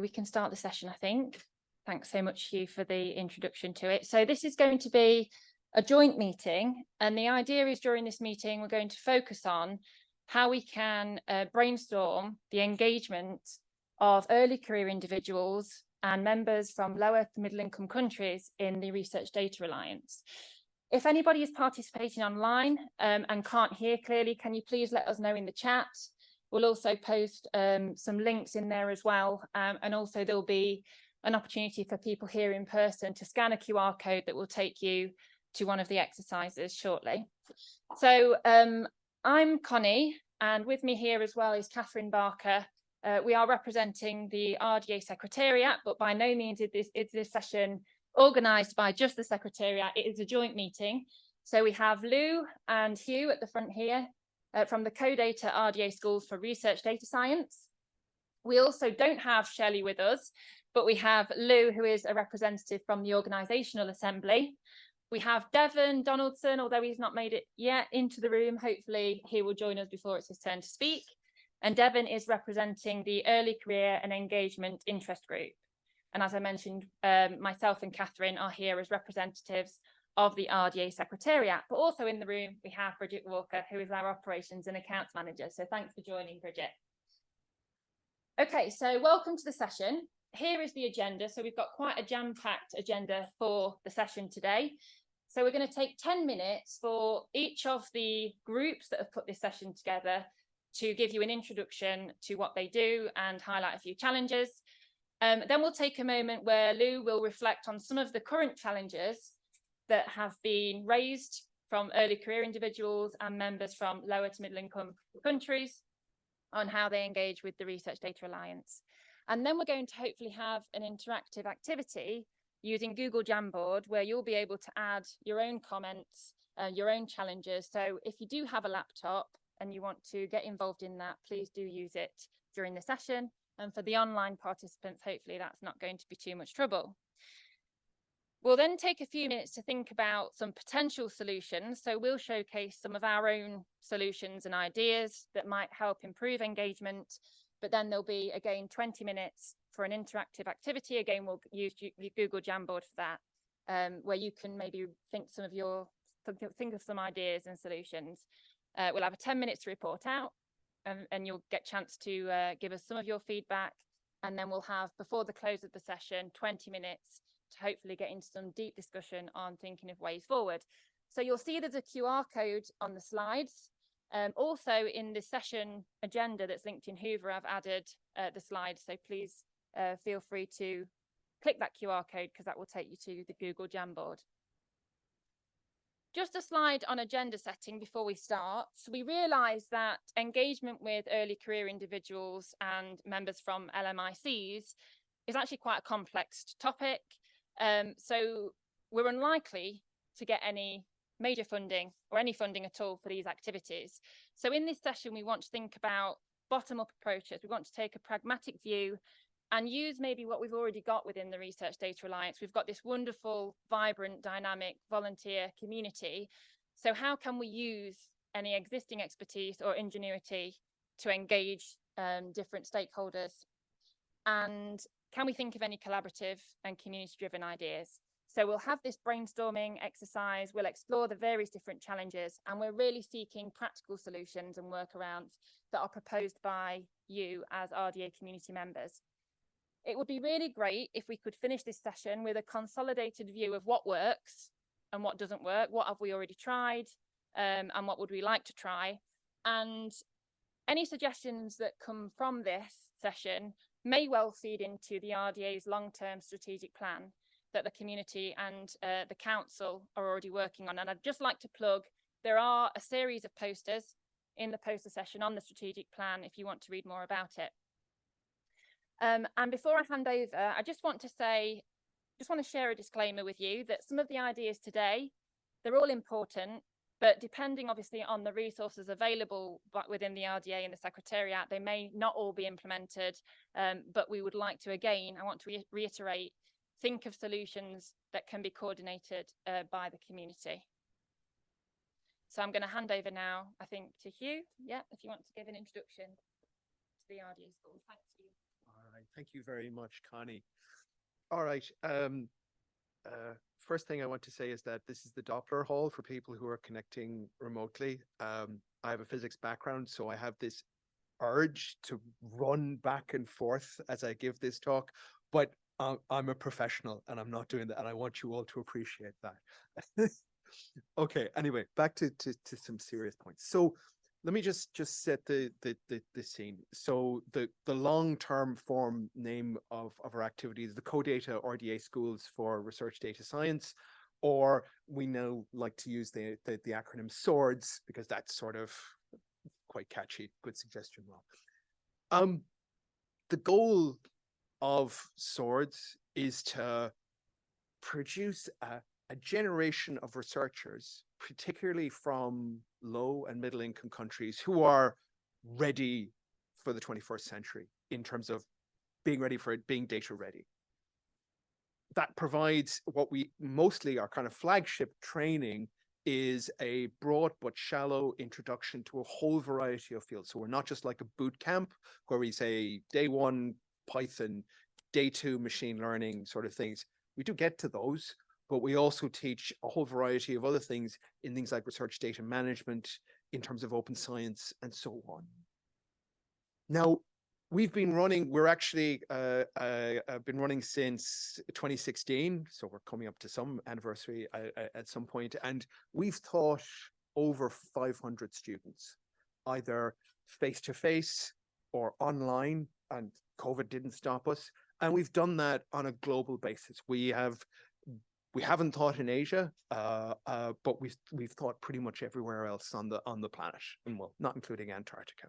We can start the session, I think. Thanks so much, Hugh, for the introduction to it. So this is going to be a joint meeting, and the idea is during this meeting we're going to focus on how we can brainstorm the engagement of early career individuals and members from lower to middle income countries in the Research Data Alliance. If anybody is participating online and can't hear clearly, can you please let us know in the chat? We'll also post some links in there as well, and also there'll be an opportunity for people here in person to scan a QR code that will take you to one of the exercises shortly. So I'm Connie, and with me here as well is Catherine Barker. We are representing the RDA Secretariat, but by no means is this session organised by just the Secretariat. It is a joint meeting. So we have Lou and Hugh at the front here from the Co-Data RDA Schools for Research Data Science. We also don't have Shelley with us, but we have Lou, who is a representative from the Organisational Assembly. We have Devon Donaldson, although he's not made it yet into the room. Hopefully he will join us before it's his turn to speak. And Devon is representing the Early Career and Engagement Interest Group. And as I mentioned, myself and Catherine are here as representatives of the RDA Secretariat, but also in the room we have Bridget Walker, who is our Operations and Accounts Manager. So thanks for joining, Bridget. Okay, so welcome to the session. Here is the agenda. So we've got quite a jam-packed agenda for the session today. So we're going to take 10 minutes for each of the groups that have put this session together to give you an introduction to what they do and highlight a few challenges. Then we'll take a moment where Lou will reflect on some of the current challenges that have been raised from early career individuals and members from lower to middle income countries on how they engage with the Research Data Alliance. And then we're going to hopefully have an interactive activity using Google Jamboard, where you'll be able to add your own comments, your own challenges. So if you do have a laptop and you want to get involved in that, please do use it during the session. And for the online participants, hopefully that's not going to be too much trouble. We'll then take a few minutes to think about some potential solutions. So we'll showcase some of our own solutions and ideas that might help improve engagement. But then there'll be, again, 20 minutes for an interactive activity. Again, we'll use Google Jamboard for that, where you can maybe think of some ideas and solutions. We'll have 10 minutes to report out, and you'll get a chance to give us some of your feedback. And then we'll have, before the close of the session, 20 minutes to hopefully get into some deep discussion on thinking of ways forward. So you'll see there's a QR code on the slides. Also in the session agenda that's linked in Hoover, I've added the slides. So please feel free to click that QR code, because that will take you to the Google Jamboard. Just a slide on agenda setting before we start. So we realise that engagement with early career individuals and members from LMICs is actually quite a complex topic. So we're unlikely to get any major funding or any funding at all for these activities. So in this session, we want to think about bottom-up approaches. We want to take a pragmatic view and use maybe what we've already got within the Research Data Alliance. We've got this wonderful, vibrant, dynamic volunteer community. So how can we use any existing expertise or ingenuity to engage different stakeholders? And can we think of any collaborative and community-driven ideas? So we'll have this brainstorming exercise, we'll explore the various different challenges, and we're really seeking practical solutions and workarounds that are proposed by you as RDA community members. It would be really great if we could finish this session with a consolidated view of what works and what doesn't work, what have we already tried, and what would we like to try. And any suggestions that come from this session may well feed into the RDA's long-term strategic plan that the community and the council are already working on. And I'd just like to plug, there are a series of posters in the poster session on the strategic plan if you want to read more about it. And before I hand over, I just want to share a disclaimer with you that some of the ideas today, they're all important, but depending obviously on the resources available within the RDA and the Secretariat, they may not all be implemented, but we would like to, again, I want to reiterate, think of solutions that can be coordinated by the community. So I'm going to hand over now, I think, to Hugh. Yeah, if you want to give an introduction to the RDA school. Thanks, Hugh. All right, Thank you very much, Connie. All right. First thing I want to say is that this is the Doppler Hall for people who are connecting remotely. I have a physics background, so I have this urge to run back and forth as I give this talk, but I'm a professional and I'm not doing that, and I want you all to appreciate that. Okay, anyway, back to some serious points. So let me just set the scene. So the long-term form name of our activity is the CODATA RDA Schools for Research Data Science, or we now like to use the acronym SWORDS because that's sort of quite catchy. Good suggestion, Rob. The goal of SWORDS is to produce a generation of researchers, particularly from low and middle income countries, who are ready for the 21st century in terms of being ready for it, being data ready. That provides what we mostly, our kind of flagship training is a broad but shallow introduction to a whole variety of fields. So we're not just like a boot camp where we say day one Python, day two machine learning sort of things. We do get to those, but we also teach a whole variety of other things in things like research data management, in terms of open science, and so on. Now, we've been running, we're actually been running since 2016, so we're coming up to some anniversary at some point, and we've taught over 500 students, either face-to-face or online, and COVID didn't stop us. And we've done that on a global basis. We haven't taught in Asia, but we've taught pretty much everywhere else on the planet, and well, not including Antarctica.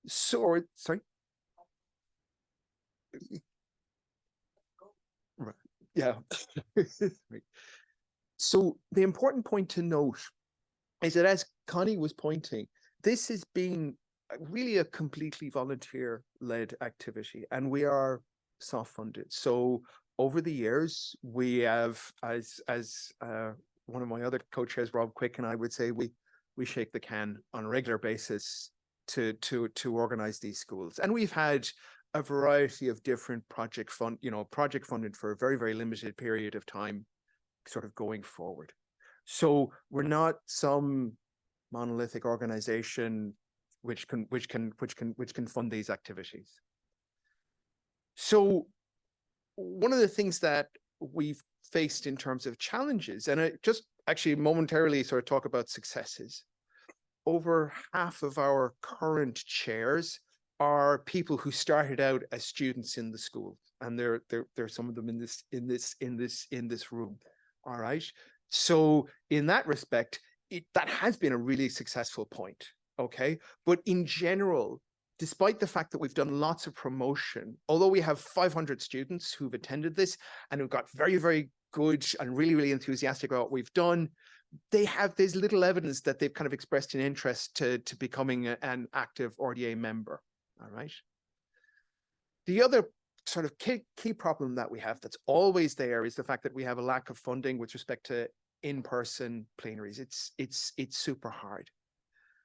So, sorry. Right. Yeah. So the important point to note is that, as Connie was pointing, this has been really a completely volunteer-led activity, and we are self-funded. So over the years, we have, as one of my other co-chairs, Rob Quick, and I would say, we shake the can on a regular basis to organize these schools. And we've had a variety of different project funded for a very, very limited period of time, sort of going forward. So we're not some monolithic organization which can fund these activities. So one of the things that we've faced in terms of challenges, and I just actually momentarily sort of talk about successes. Over half of our current chairs are people who started out as students in the school, and there are some of them in this room. All right. So in that respect, that has been a really successful point. Okay, but in general, despite the fact that we've done lots of promotion, although we have 500 students who've attended this and who've got very, very good and really, really enthusiastic about what we've done, there's little evidence that they've kind of expressed an interest to becoming an active RDA member. All right. The other sort of key problem that we have that's always there is the fact that we have a lack of funding with respect to in-person plenaries. It's super hard.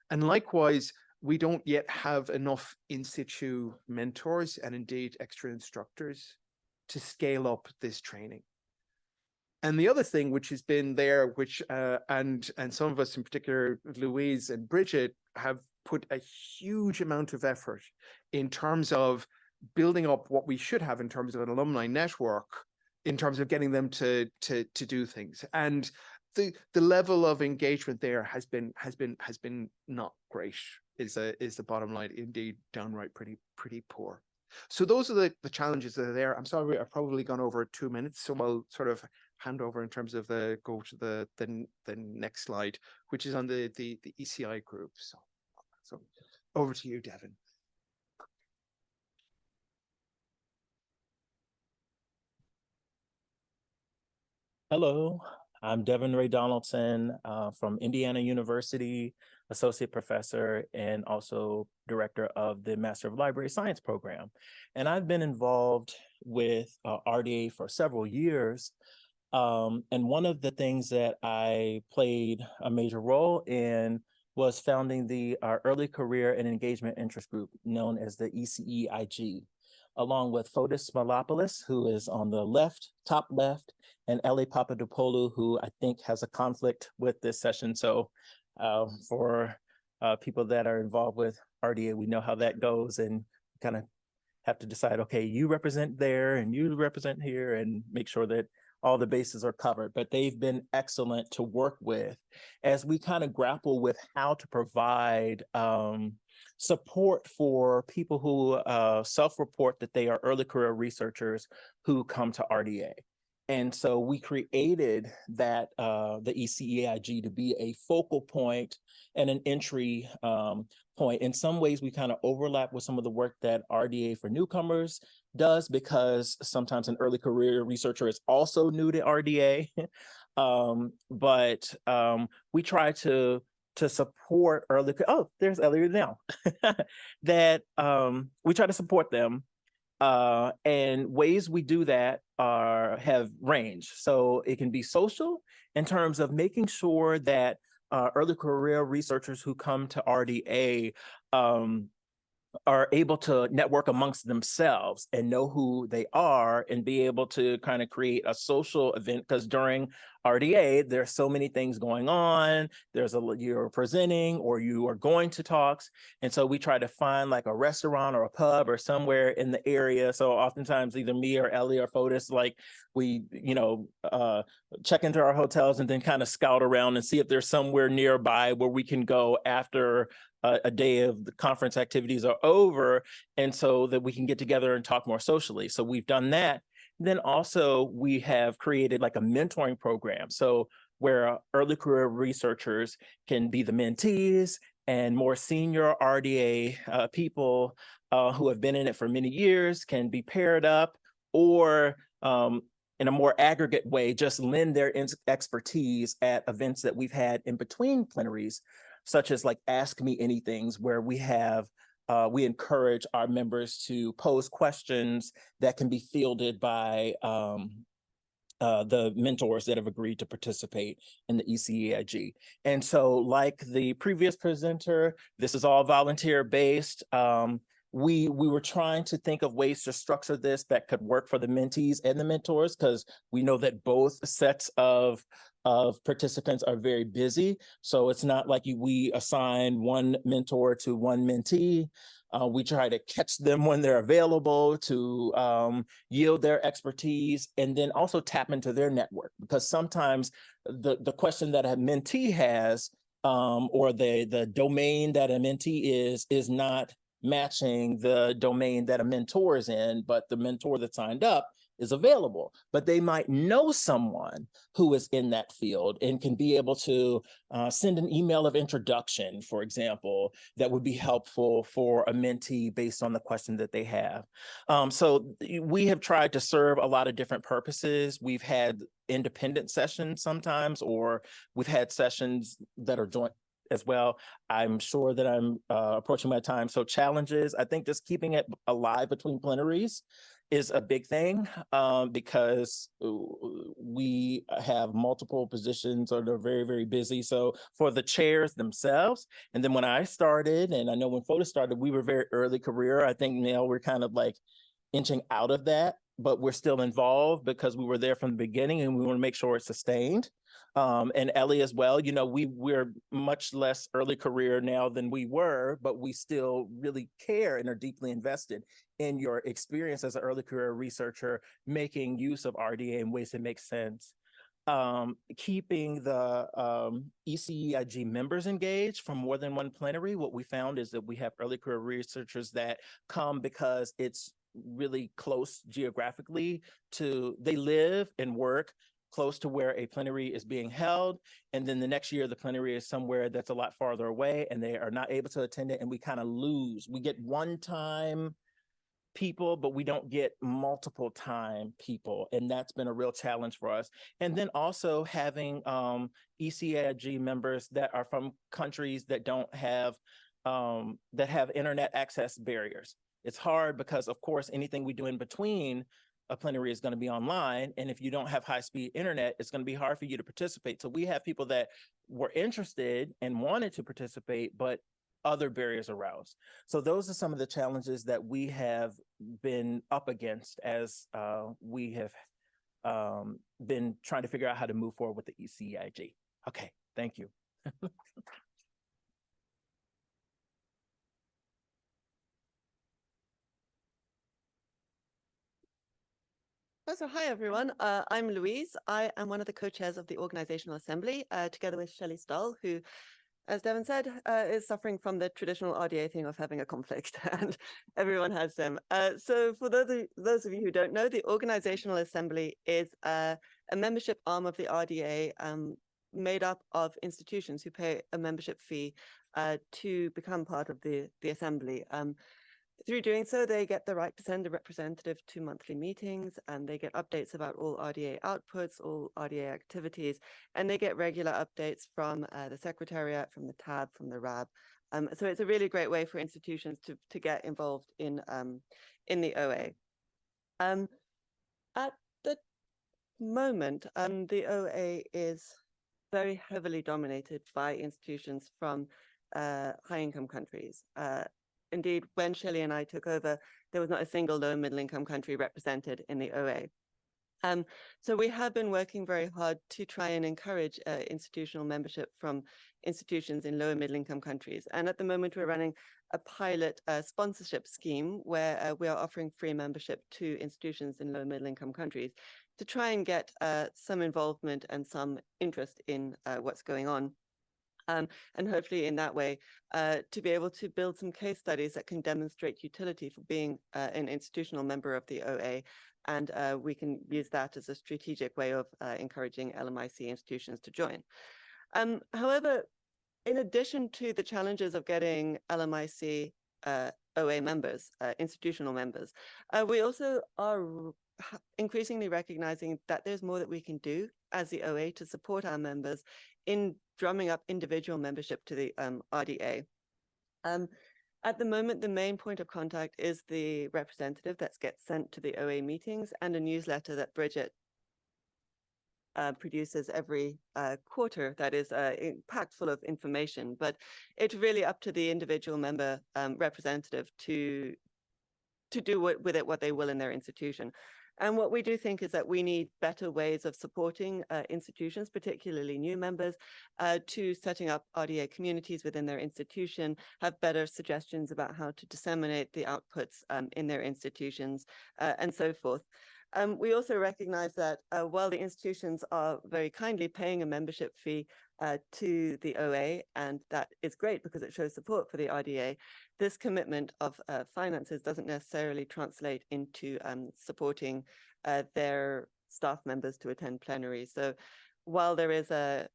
And likewise, we don't yet have enough in situ mentors and indeed extra instructors to scale up this training. And the other thing which has been there, which and some of us in particular, Louise and Bridget, have put a huge amount of effort in terms of building up what we should have in terms of an alumni network, in terms of getting them to do things. And the level of engagement there has been not great, is the bottom line. Indeed, downright pretty poor. So those are the challenges that are there. I'm sorry, I've probably gone over 2 minutes, so I'll sort of hand over in terms of go to the next slide, which is on the ECI group. So over to you, Devin. Hello, I'm Devin Ray Donaldson from Indiana University, associate professor and also director of the Master of Library Science program. And I've been involved with RDA for several years. And one of the things that I played a major role in was founding the Early Career and Engagement Interest Group, known as the ECEIG, along with Fotis Malopoulos, who is on the left, top left, and Ellie Papadopoulou, who I think has a conflict with this session. So for people that are involved with RDA, we know how that goes, and kind of have to decide, okay, you represent there and you represent here, and make sure that all the bases are covered. But they've been excellent to work with as we kind of grapple with how to provide support for people who self-report that they are early career researchers who come to RDA. And so we created that the ECEIG to be a focal point and an entry point. In some ways, we kind of overlap with some of the work that RDA for Newcomers does, because sometimes an early career researcher is also new to RDA. But we try to support early, oh, there's Elliot now, that we try to support them. And ways we do that have range. So it can be social in terms of making sure that early career researchers who come to RDA are able to network amongst themselves and know who they are, and be able to kind of create a social event, because during RDA, there's so many things going on. You're presenting or you are going to talks. And so we try to find like a restaurant or a pub or somewhere in the area. So oftentimes either me or Ellie or Fotis, like we, check into our hotels and then kind of scout around and see if there's somewhere nearby where we can go after a day of the conference activities are over, and so that we can get together and talk more socially. So we've done that. Then also we have created like a mentoring program. So where early career researchers can be the mentees, and more senior RDA people who have been in it for many years can be paired up, or in a more aggregate way, just lend their expertise at events that we've had in between plenaries, such as like Ask Me Anythings, where we encourage our members to pose questions that can be fielded by the mentors that have agreed to participate in the ECEIG. And so like the previous presenter, this is all volunteer based. We were trying to think of ways to structure this that could work for the mentees and the mentors, because we know that both sets of participants are very busy. So it's not like we assign one mentor to one mentee. We try to catch them when they're available to yield their expertise, and then also tap into their network, because sometimes the question that a mentee has or the domain that a mentee is not matching the domain that a mentor is in, but the mentor that signed up is available, but they might know someone who is in that field and can be able to send an email of introduction, for example, that would be helpful for a mentee based on the question that they have. So we have tried to serve a lot of different purposes. We've had independent sessions sometimes, or we've had sessions that are joint as well. I'm sure that I'm approaching my time. So challenges, I think just keeping it alive between plenaries is a big thing, because we have multiple positions or they're very, very busy. So for the chairs themselves, and then when I started, and I know when Fotis started, we were very early career. I think now we're kind of like inching out of that, but we're still involved because we were there from the beginning, and we want to make sure it's sustained. And Ellie as well, we're much less early career now than we were, but we still really care and are deeply invested in your experience as an early career researcher, making use of RDA in ways that make sense. Keeping the ECEIG members engaged from more than one plenary. What we found is that we have early career researchers that come because it's really close geographically they live and work close to where a plenary is being held. And then the next year, the plenary is somewhere that's a lot farther away, and they are not able to attend it. And we kind of lose. We get one-time people, but we don't get multiple time people. And that's been a real challenge for us. And then also having ECEIG members that are from countries that don't have, that have internet access barriers. It's hard because, of course, anything we do in between a plenary is going to be online. And if you don't have high-speed internet, it's going to be hard for you to participate. So we have people that were interested and wanted to participate, but other barriers arose. So those are some of the challenges that we have been up against as we have been trying to figure out how to move forward with the ECIG. Okay, thank you. So hi, everyone. I'm Louise. I am one of the co-chairs of the Organizational Assembly, together with Shelley Stahl, who, as Devin said, is suffering from the traditional RDA thing of having a conflict, and everyone has them. So for those of you who don't know, the Organizational Assembly is a membership arm of the RDA made up of institutions who pay a membership fee to become part of the Assembly. Through doing so, they get the right to send a representative to monthly meetings, and they get updates about all RDA outputs, all RDA activities, and they get regular updates from the Secretariat, from the TAB, from the RAB. So it's a really great way for institutions to get involved in the OA. At the moment, the OA is very heavily dominated by institutions from high-income countries. Indeed, when Shelley and I took over, there was not a single low and middle income country represented in the OA. So we have been working very hard to try and encourage institutional membership from institutions in low and middle income countries. And at the moment, we're running a pilot sponsorship scheme where we are offering free membership to institutions in low and middle income countries to try and get some involvement and some interest in what's going on. And hopefully in that way, to be able to build some case studies that can demonstrate utility for being an institutional member of the OA. And we can use that as a strategic way of encouraging LMIC institutions to join. However, in addition to the challenges of getting LMIC OA members, institutional members, we also are increasingly recognizing that there's more that we can do as the OA to support our members in drumming up individual membership to the RDA. At the moment, the main point of contact is the representative that gets sent to the OA meetings and a newsletter that Bridget produces every quarter that is packed full of information. But it's really up to the individual member representative to do with it what they will in their institution. And what we do think is that we need better ways of supporting institutions, particularly new members, to setting up RDA communities within their institution, have better suggestions about how to disseminate the outputs in their institutions, and so forth. We also recognize that while the institutions are very kindly paying a membership fee to the OA, and that is great because it shows support for the RDA, this commitment of finances doesn't necessarily translate into supporting their staff members to attend plenary. So while there is a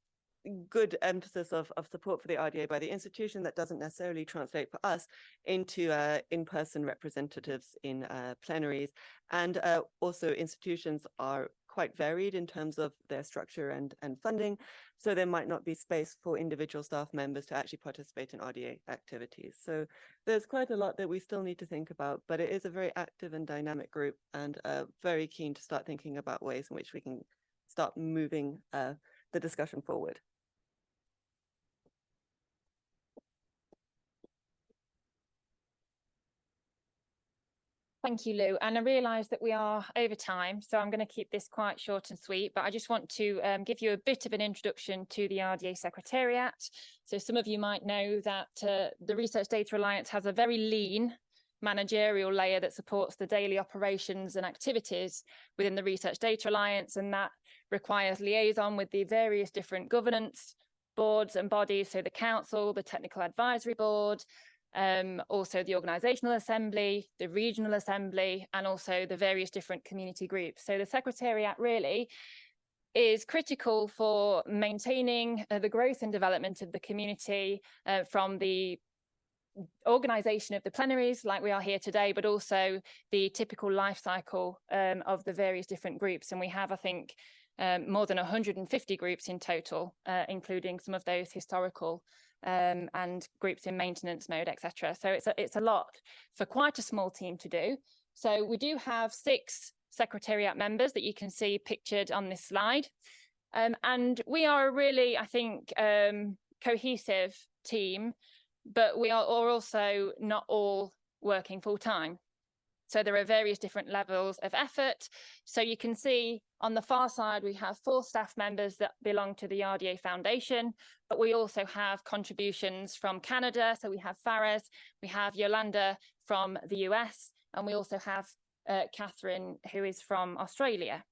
good emphasis of support for the RDA by the institution, that doesn't necessarily translate for us into in-person representatives in plenaries. And also institutions are quite varied in terms of their structure and funding. So there might not be space for individual staff members to actually participate in RDA activities. So there's quite a lot that we still need to think about, but it is a very active and dynamic group, and very keen to start thinking about ways in which we can start moving the discussion forward. Thank you, Lou. And I realise that we are over time, so I'm going to keep this quite short and sweet, but I just want to give you a bit of an introduction to the RDA Secretariat. So some of you might know that the Research Data Alliance has a very lean managerial layer that supports the daily operations and activities within the Research Data Alliance, and that requires liaison with the various different governance boards and bodies, so the Council, the Technical Advisory Board, also the Organisational Assembly, the Regional Assembly, and also the various different community groups. So the Secretariat really is critical for maintaining the growth and development of the community, from the organisation of the plenaries like we are here today, but also the typical life cycle of the various different groups. And we have, I think, more than 150 groups in total, including some of those historical and groups in maintenance mode, etc. So it's a lot for quite a small team to do. So we do have 6 Secretariat members that you can see pictured on this slide. And we are a really, I think, cohesive team, but we are also not all working full time. So there are various different levels of effort. So you can see on the far side, we have 4 staff members that belong to the RDA Foundation, but we also have contributions from Canada. So we have Faraz, we have Yolanda from the US, and we also have Catherine, who is from Australia.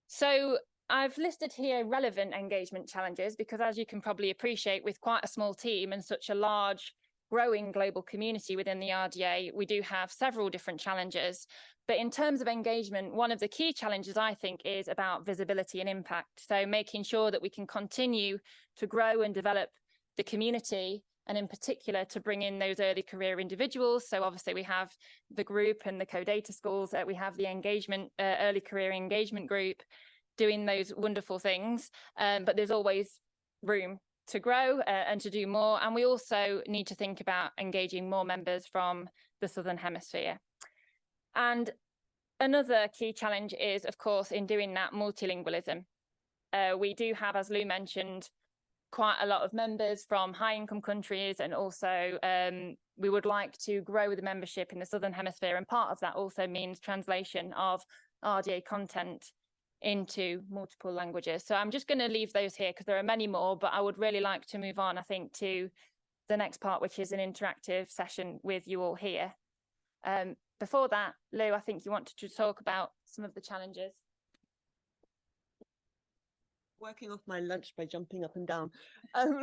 So I've listed here relevant engagement challenges because, as you can probably appreciate, with quite a small team and such a large growing global community within the RDA, we do have several different challenges. But in terms of engagement, one of the key challenges, I think, is about visibility and impact. So making sure that we can continue to grow and develop the community, and in particular to bring in those early career individuals. So obviously we have the group and the co-data schools, we have the engagement, early career engagement group doing those wonderful things, but there's always room to grow and to do more. And we also need to think about engaging more members from the Southern Hemisphere. And another key challenge is, of course, in doing that, multilingualism. We do have, as Lou mentioned, quite a lot of members from high-income countries, and also we would like to grow the membership in the Southern Hemisphere, and part of that also means translation of RDA content into multiple languages. So I'm just going to leave those here because there are many more, but I would really like to move on, I think, to the next part, which is an interactive session with you all here. Before that, Lou, I think you wanted to talk about some of the challenges. Working off my lunch by jumping up and down.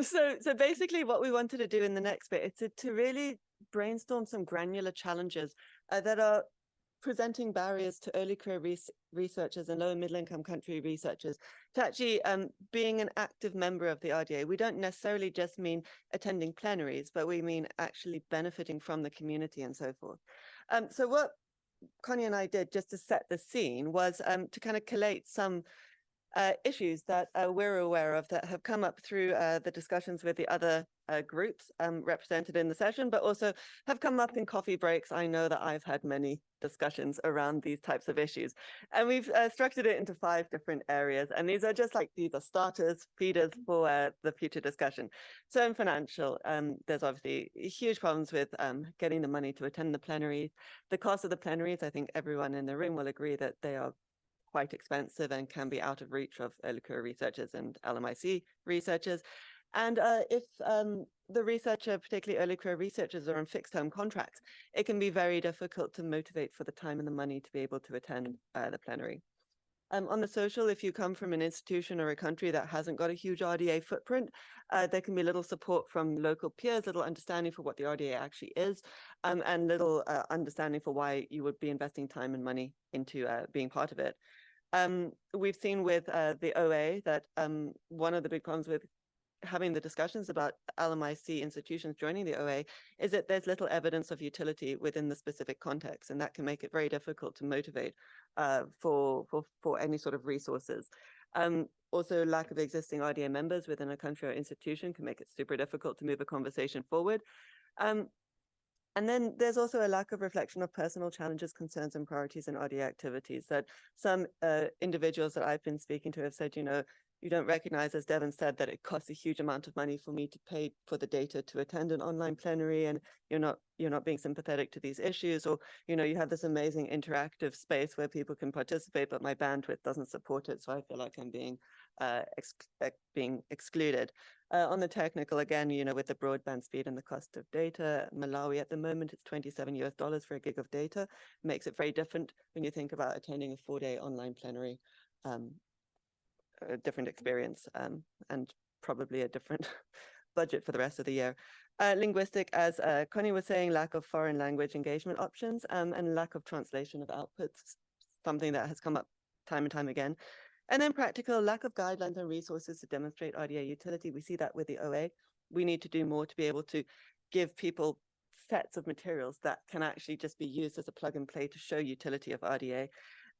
So basically what we wanted to do in the next bit is to really brainstorm some granular challenges that are presenting barriers to early career researchers and low and middle income country researchers to actually being an active member of the RDA. We don't necessarily just mean attending plenaries, but we mean actually benefiting from the community and so forth. So what Connie and I did just to set the scene was to kind of collate some issues that we're aware of that have come up through the discussions with the other groups represented in the session, but also have come up in coffee breaks. I know that I've had many discussions around these types of issues, and we've structured it into 5 different areas. And these are these are starters, feeders for the future discussion. So in financial, there's obviously huge problems with getting the money to attend the plenary. The cost of the plenaries, I think everyone in the room will agree that they are quite expensive and can be out of reach of early career researchers and LMIC researchers. And if the researcher, particularly early career researchers, are on fixed term contracts, it can be very difficult to motivate for the time and the money to be able to attend the plenary. On the social, if you come from an institution or a country that hasn't got a huge RDA footprint, there can be little support from local peers, little understanding for what the RDA actually is, and little understanding for why you would be investing time and money into being part of it. We've seen with the OA that one of the big problems with having the discussions about LMIC institutions joining the OA is that there's little evidence of utility within the specific context, and that can make it very difficult to motivate for any sort of resources. Also, lack of existing RDA members within a country or institution can make it super difficult to move a conversation forward. And then there's also a lack of reflection of personal challenges, concerns, and priorities in RDA activities that some individuals that I've been speaking to have said, you don't recognize, as Devin said, that it costs a huge amount of money for me to pay for the data to attend an online plenary, and you're not being sympathetic to these issues, or you have this amazing interactive space where people can participate, but my bandwidth doesn't support it, so I feel like I'm being excluded. On the technical, again, with the broadband speed and the cost of data, Malawi at the moment, it's $27 for a gig of data. It makes it very different when you think about attending a 4-day online plenary. A different experience and probably a different budget for the rest of the year. Linguistic, as Connie was saying, lack of foreign language engagement options and lack of translation of outputs, something that has come up time and time again. And then practical, lack of guidelines and resources to demonstrate RDA utility. We see that with the OA. We need to do more to be able to give people sets of materials that can actually just be used as a plug and play to show utility of RDA.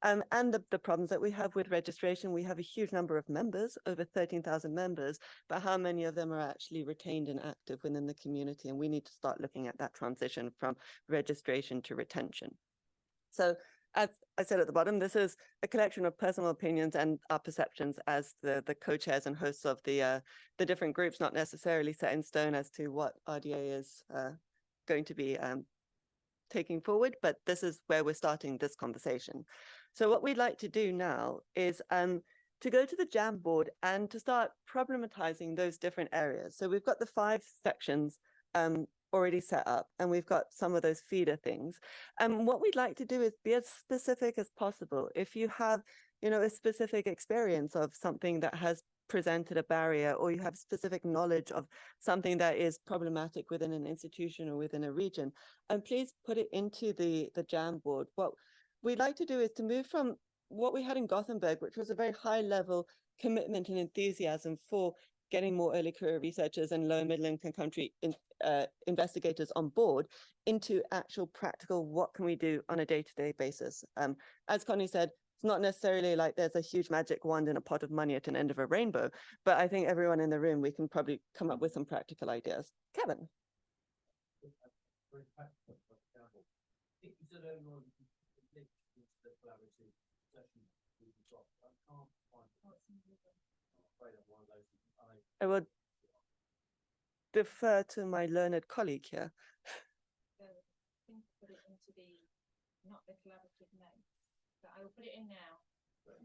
And the problems that we have with registration, we have a huge number of members, over 13,000 members, but how many of them are actually retained and active within the community? And we need to start looking at that transition from registration to retention. So as I said at the bottom, this is a collection of personal opinions and our perceptions as the co-chairs and hosts of the different groups, not necessarily set in stone as to what RDA is going to be taking forward, but this is where we're starting this conversation. So what we'd like to do now is to go to the Jamboard and to start problematizing those different areas. So we've got the 5 sections already set up, and we've got some of those feeder things. And what we'd like to do is be as specific as possible. If you have, you know, a specific experience of something that has presented a barrier, or you have specific knowledge of something that is problematic within an institution or within a region, and please put it into the Jamboard. What we'd like to do is to move from what we had in Gothenburg, which was a very high level commitment and enthusiasm for getting more early career researchers and low and middle income country investigators on board, into actual practical, what can we do on a day-to-day basis? As Connie said, it's not necessarily like there's a huge magic wand and a pot of money at an end of a rainbow, but I think everyone in the room, we can probably come up with some practical ideas. Kevin. I would defer to my learned colleague here. Put it into not the collaborative notes, but I will put it in now. I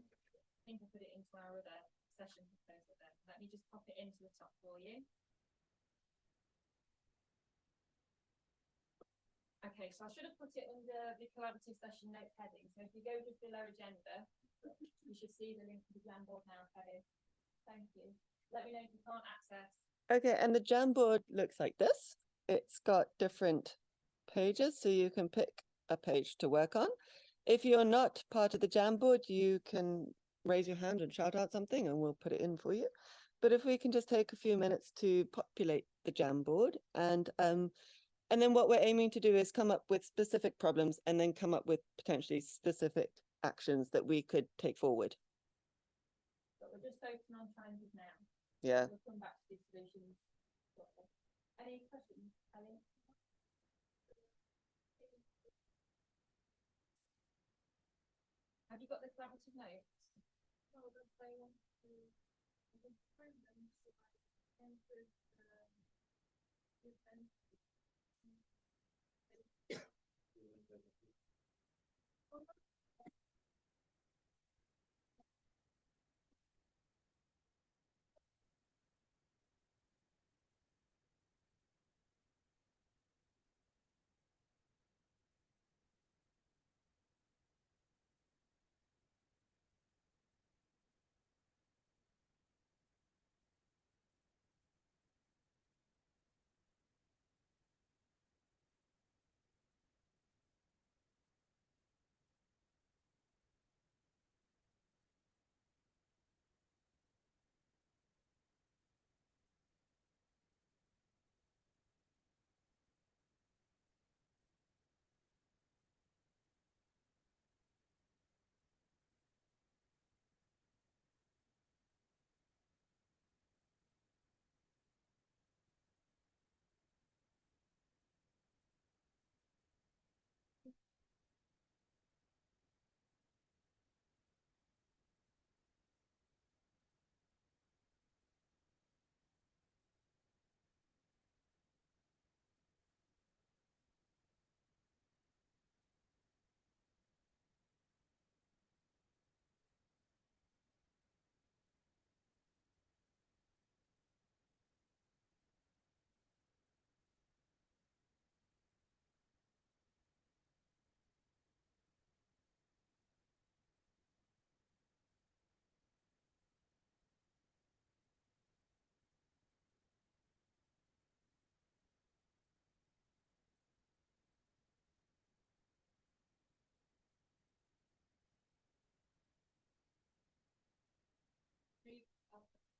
think I put it into our other session proposal then. Let me just pop it into the top for you. Okay, so I should have put it under the collaborative session notes heading. So if you go just below agenda, you should see the link to the Jamboard now heading. Thank you. Let me know if you can't access. Okay, and the Jamboard looks like this. It's got different pages, so you can pick a page to work on. If you're not part of the Jamboard, you can raise your hand and shout out something and we'll put it in for you. But if we can just take a few minutes to populate the Jamboard, and then what we're aiming to do is come up with specific problems and then come up with potentially specific actions that we could take forward. But we're just focusing on challenges now. Yeah. We'll come back to these solutions. Any questions, Ellie? Have you got the collaborative notes? Oh, that's they want to bring them to enter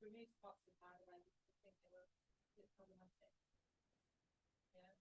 remove boxes, by the way, because I think they were a bit problematic. Yeah.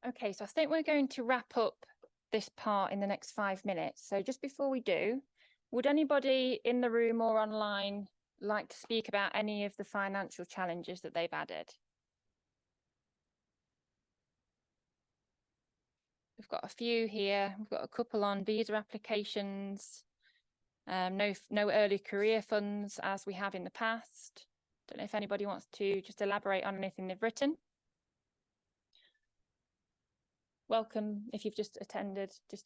Okay, so I think we're going to wrap up this part in the next 5 minutes. So just before we do, would anybody in the room or online like to speak about any of the financial challenges that they've added? We've got a few here. We've got a couple on visa applications, no early career funds as we have in the past. Don't know if anybody wants to just elaborate on anything they've written. Welcome if you've just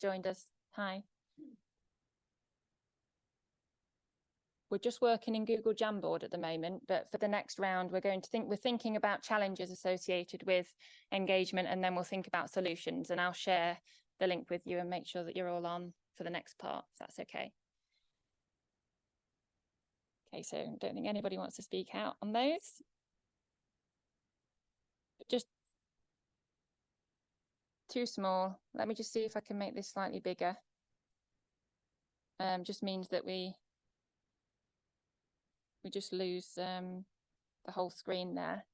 joined us. Hi. We're just working in Google Jamboard at the moment, but for the next round, we're thinking about challenges associated with engagement, and then we'll think about solutions, and I'll share the link with you and make sure that you're all on for the next part, if that's okay. Okay, so I don't think anybody wants to speak out on those. Just too small. Let me just see if I can make this slightly bigger. Just means that we just lose the whole screen there.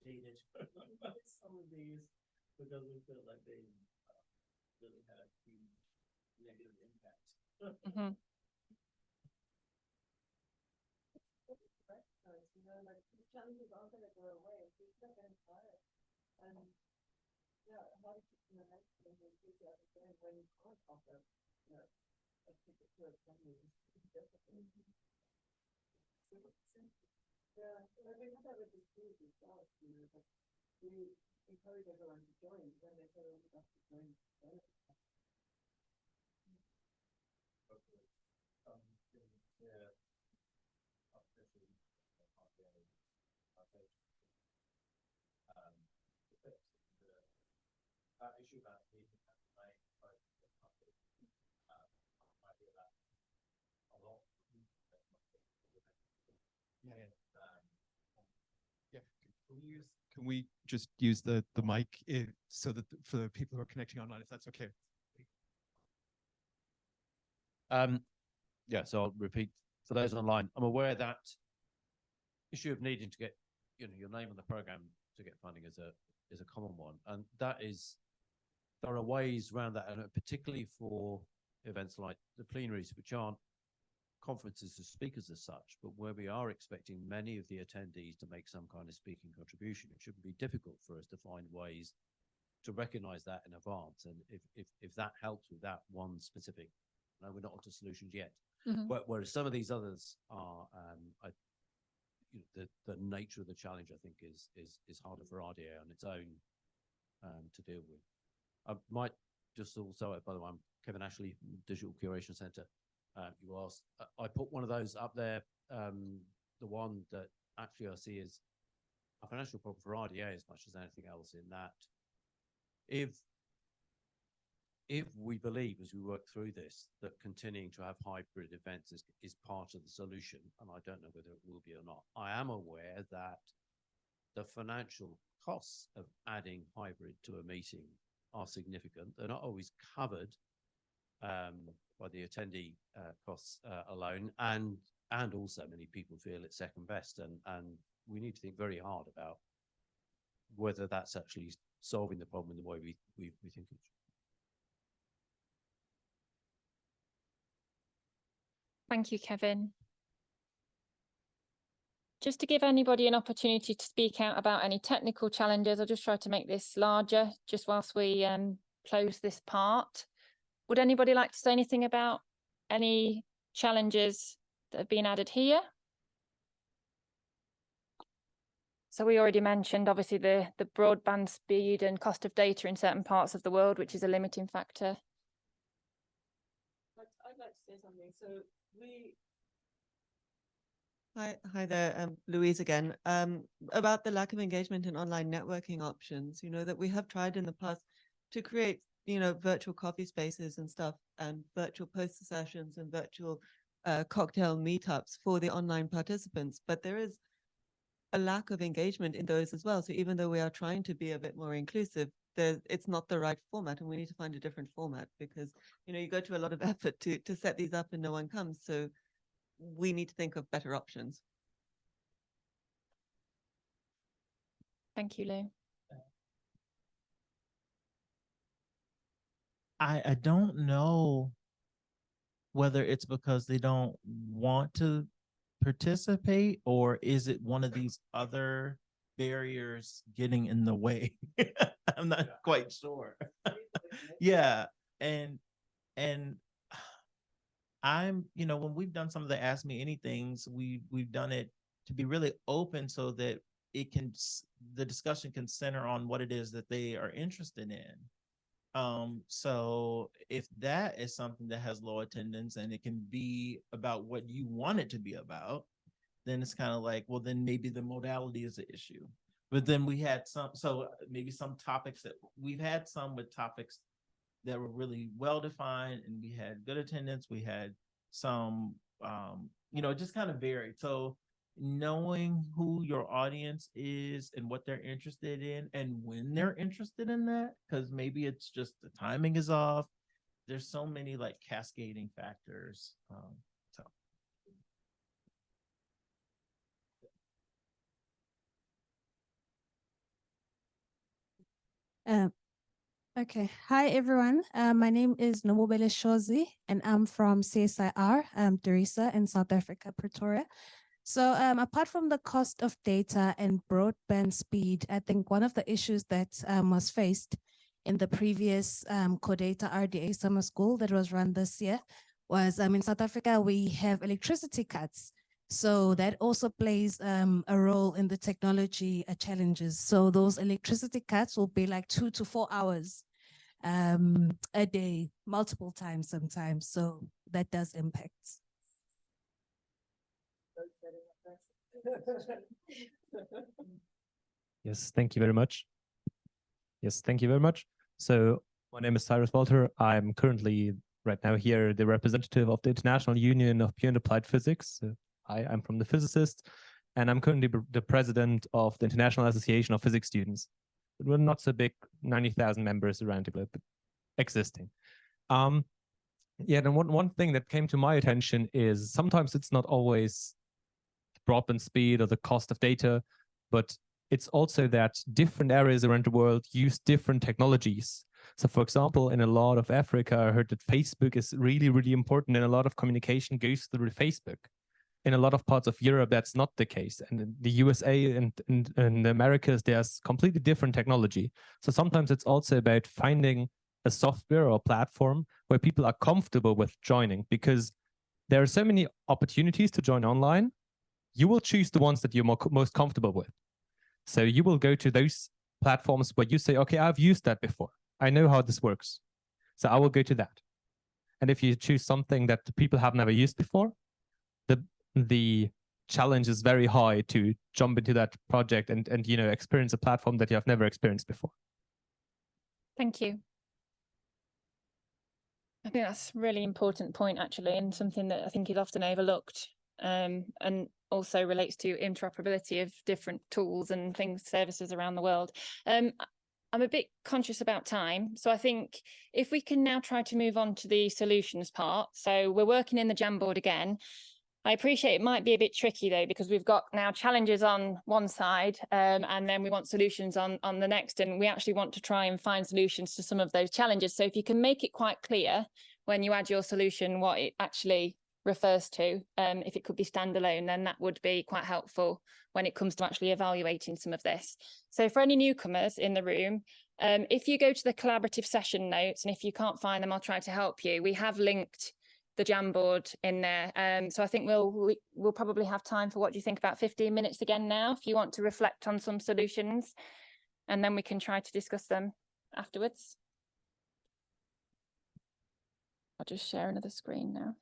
Pretty dated by some of these, because we feel like they really had a huge negative impact. Mm-hmm. You know, like these challenges aren't going to go away. It's not going to tire. And yeah, how do you keep the momentum and enthusiasm when you can't offer, you know, a ticket to a family is difficult. Yeah, I think that with the schools as well, you know, but we encourage everyone to join when they feel old enough to join. Yeah. Issue about meeting that might be about a lot. Yeah. Can we just use the mic so that for the people who are connecting online, if that's okay? Yeah, so I'll repeat for those online. I'm aware that issue of needing to get, you know, your name on the program to get funding is a common one, and that is, there are ways around that, and particularly for events like the plenaries, which aren't conferences of speakers as such, but where we are expecting many of the attendees to make some kind of speaking contribution. It shouldn't be difficult for us to find ways to recognize that in advance, and if that helps with that one specific, no, we're not onto solutions yet. Mm-hmm. Whereas some of these others are, you know, the nature of the challenge, I think, is harder for RDA on its own to deal with. I might just also, by the way, I'm Kevin Ashley from Digital Curation Centre. You asked, I put one of those up there. The one that actually I see is a financial problem for RDA as much as anything else, in that if we believe, as we work through this, that continuing to have hybrid events is part of the solution, and I don't know whether it will be or not, I am aware that the financial costs of adding hybrid to a meeting are significant. They're not always covered by the attendee costs alone, and also many people feel it's second best, and we need to think very hard about whether that's actually solving the problem in the way we think it should. Thank you, Kevin. Just to give anybody an opportunity to speak out about any technical challenges, I'll just try to make this larger just whilst we close this part. Would anybody like to say anything about any challenges that have been added here? So we already mentioned, obviously, the broadband speed and cost of data in certain parts of the world, which is a limiting factor. I'd like to say something. So Hi there, Louise again. About the lack of engagement in online networking options, that we have tried in the past to create, virtual coffee spaces and stuff, and virtual poster sessions and virtual cocktail meetups for the online participants, but there is a lack of engagement in those as well. So even though we are trying to be a bit more inclusive, it's not the right format, and we need to find a different format, because, you go to a lot of effort to set these up and no one comes. So we need to think of better options. Thank you, Lou. I don't know whether it's because they don't want to participate, or is it one of these other barriers getting in the way? I'm not quite sure. Yeah. And I'm, when we've done some of the Ask Me Anythings, we've done it to be really open so that the discussion can center on what it is that they are interested in. So if that is something that has low attendance and it can be about what you want it to be about, then it's kind of like, well, then maybe the modality is the issue. But then we had so maybe some topics that we've had some with topics that were really well defined, and we had good attendance. We had some, it just kind of varied. So knowing who your audience is and what they're interested in and when they're interested in that, because maybe it's just the timing is off. There's so many like cascading factors. Okay. Hi, everyone. My name is Nomobele Shozi, and I'm from CSIR, Teresa in South Africa, Pretoria. So apart from the cost of data and broadband speed, I think one of the issues that was faced in the previous CODATA RDA summer school that was run this year was in South Africa, we have electricity cuts. So that also plays a role in the technology challenges. So those electricity cuts will be like 2 to 4 hours a day, multiple times sometimes. So that does impact. Yes, thank you very much. Yes, thank you very much. So my name is Cyrus Walter. I'm currently right now here the representative of the International Union of Pure and Applied Physics. I'm from the physicist, and I'm currently the president of the International Association of Physics Students. But we're not so big, 90,000 members around the globe, but existing. Yeah, then one thing that came to my attention is sometimes it's not always broadband speed or the cost of data, but it's also that different areas around the world use different technologies. So for example, in a lot of Africa, I heard that Facebook is really, really important, and a lot of communication goes through Facebook. In a lot of parts of Europe, that's not the case. And in the USA and the Americas, there's completely different technology. So sometimes it's also about finding a software or platform where people are comfortable with joining, because there are so many opportunities to join online. You will choose the ones that you're most comfortable with. So you will go to those platforms where you say, okay, I've used that before. I know how this works. So I will go to that. And if you choose something that the people have never used before, the challenge is very high to jump into that project and experience a platform that you have never experienced before. Thank you. I think that's a really important point, actually, and something that I think is often overlooked, and also relates to interoperability of different tools and services around the world. I'm a bit conscious about time. So I think if we can now try to move on to the solutions part. So we're working in the Jamboard again. I appreciate it might be a bit tricky though, because we've got now challenges on one side, and then we want solutions on the next, and we actually want to try and find solutions to some of those challenges. So if you can make it quite clear when you add your solution what it actually refers to, if it could be standalone, then that would be quite helpful when it comes to actually evaluating some of this. So for any newcomers in the room, if you go to the collaborative session notes, and if you can't find them, I'll try to help you. We have linked the Jamboard in there. So I think we'll probably have time for, what do you think, about 15 minutes again now, if you want to reflect on some solutions, and then we can try to discuss them afterwards. I'll just share another screen now.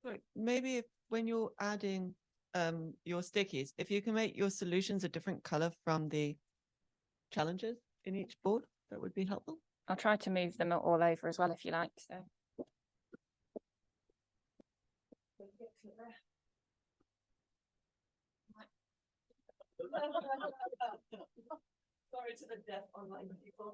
Right. Maybe if, when you're adding your stickies, if you can make your solutions a different color from the challenges in each board, that would be helpful. I'll try to move them all over as well, if you like. So. Sorry to the deaf online people.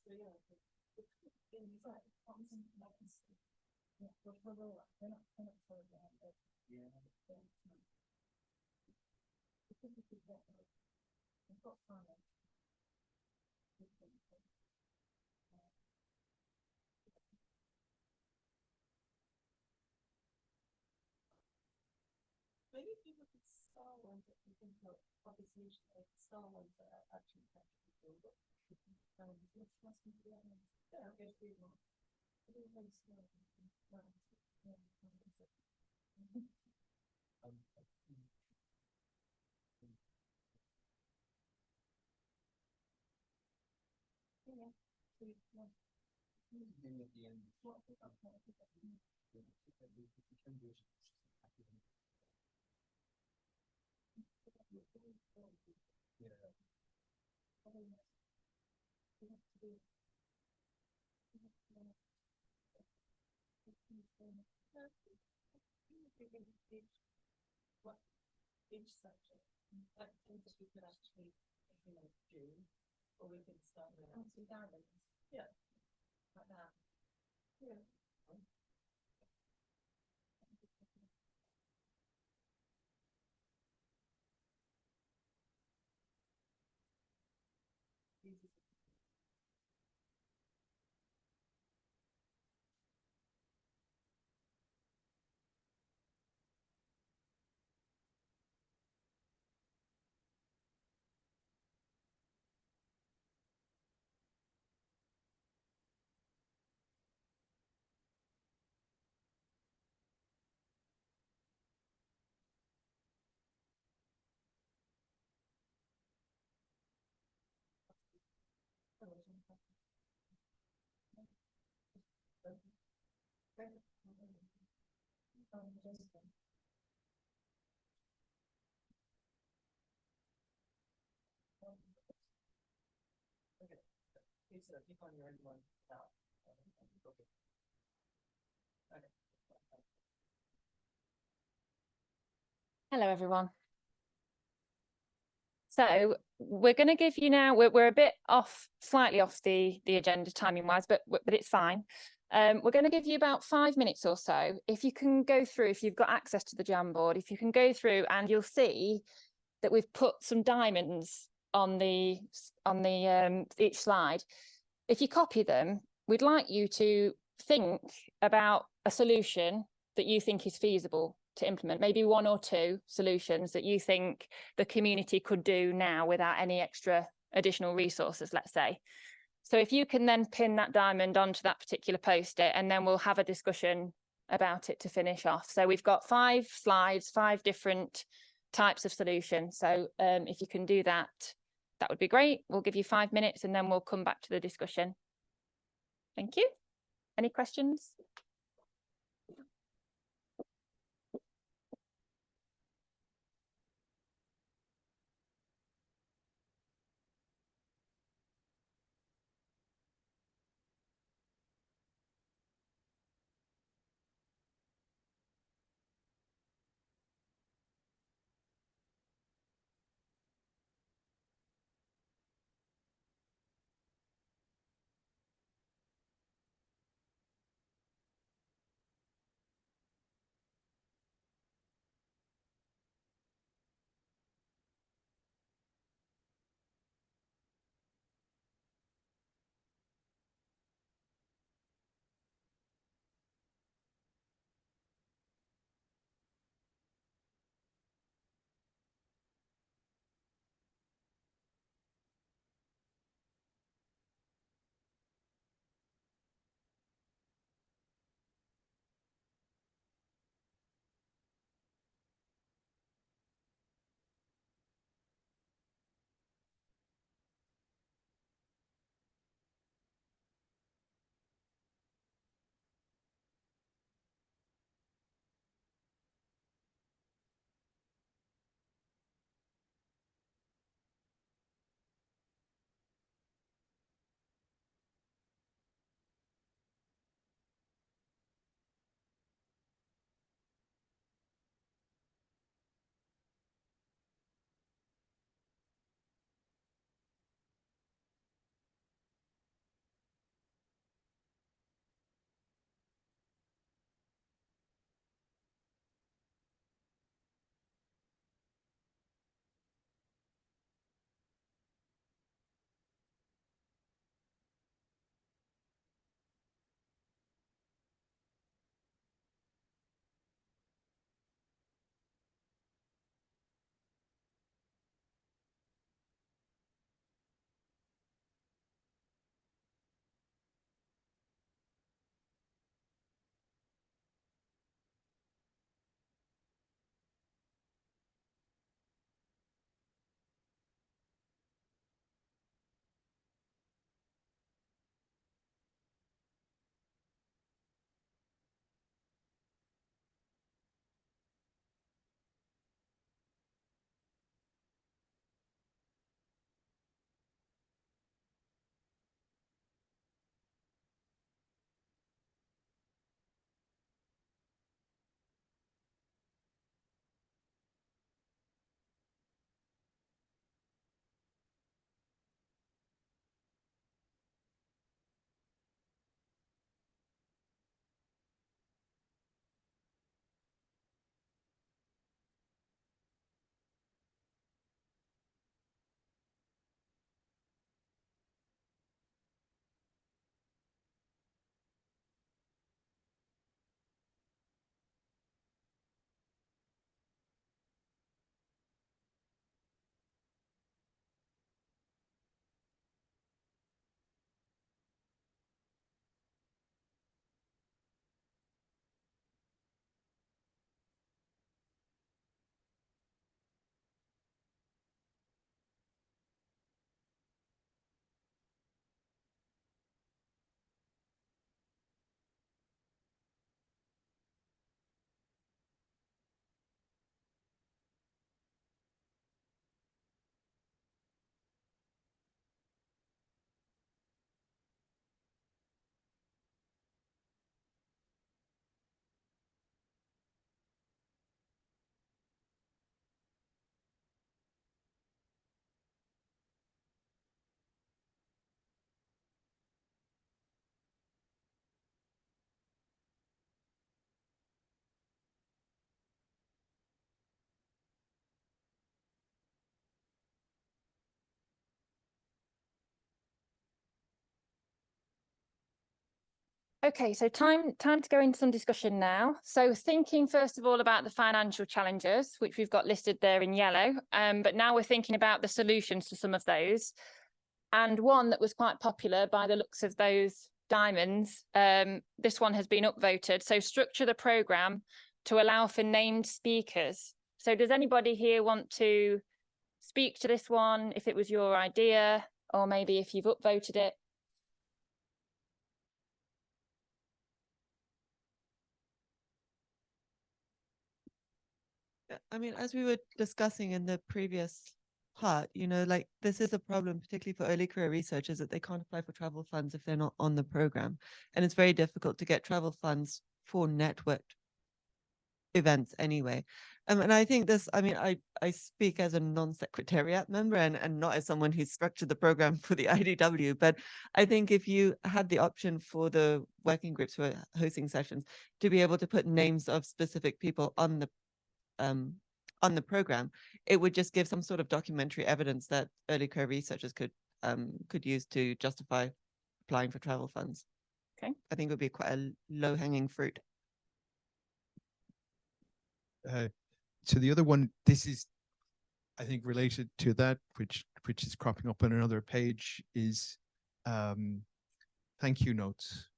So yeah, things like something like this. Yeah, but they're not sure about it. Yeah. Because we could get we've got finance. Maybe people could star ones that you think of the solution, like star ones that are actually practically built. What's possible to that? Yeah, I guess we will. Everybody's smart. Each subject, like things that we could actually, do, or we could start with some diamonds. Yeah. Like that. Yeah. Hello, everyone. So we're going to give you now, we're a bit off, slightly off the agenda timing wise, but it's fine. We're going to give you about 5 minutes or so. If you can go through, if you've got access to the Jamboard, if you can go through, and you'll see that we've put some diamonds on the each slide. If you copy them, we'd like you to think about a solution that you think is feasible to implement, maybe 1 or 2 solutions that you think the community could do now without any extra additional resources, let's say. So if you can then pin that diamond onto that particular post-it, and then we'll have a discussion about it to finish off. So we've got 5 slides, 5 different types of solutions. So if you can do that, that would be great. We'll give you 5 minutes and then we'll come back to the discussion. Thank you. Any questions? Okay, so time to go into some discussion now. So thinking first of all about the financial challenges, which we've got listed there in yellow, but now we're thinking about the solutions to some of those. And one that was quite popular by the looks of those diamonds, this one has been upvoted. So structure the programme to allow for named speakers. So does anybody here want to speak to this one, if it was your idea, or maybe if you've upvoted it? I mean, as we were discussing in the previous part, you know, like this is a problem, particularly for early career researchers, that they can't apply for travel funds if they're not on the program. And it's very difficult to get travel funds for networked events anyway. And I think this, I mean, I speak as a non-secretariat member and not as someone who's structured the program for the IDW, but I think if you had the option for the working groups who are hosting sessions to be able to put names of specific people on the program, it would just give some sort of documentary evidence that early career researchers could use to justify applying for travel funds. Okay. I think it would be quite a low-hanging fruit. So the other one, this is, I think, related to that, which is cropping up on another page, is thank you notes.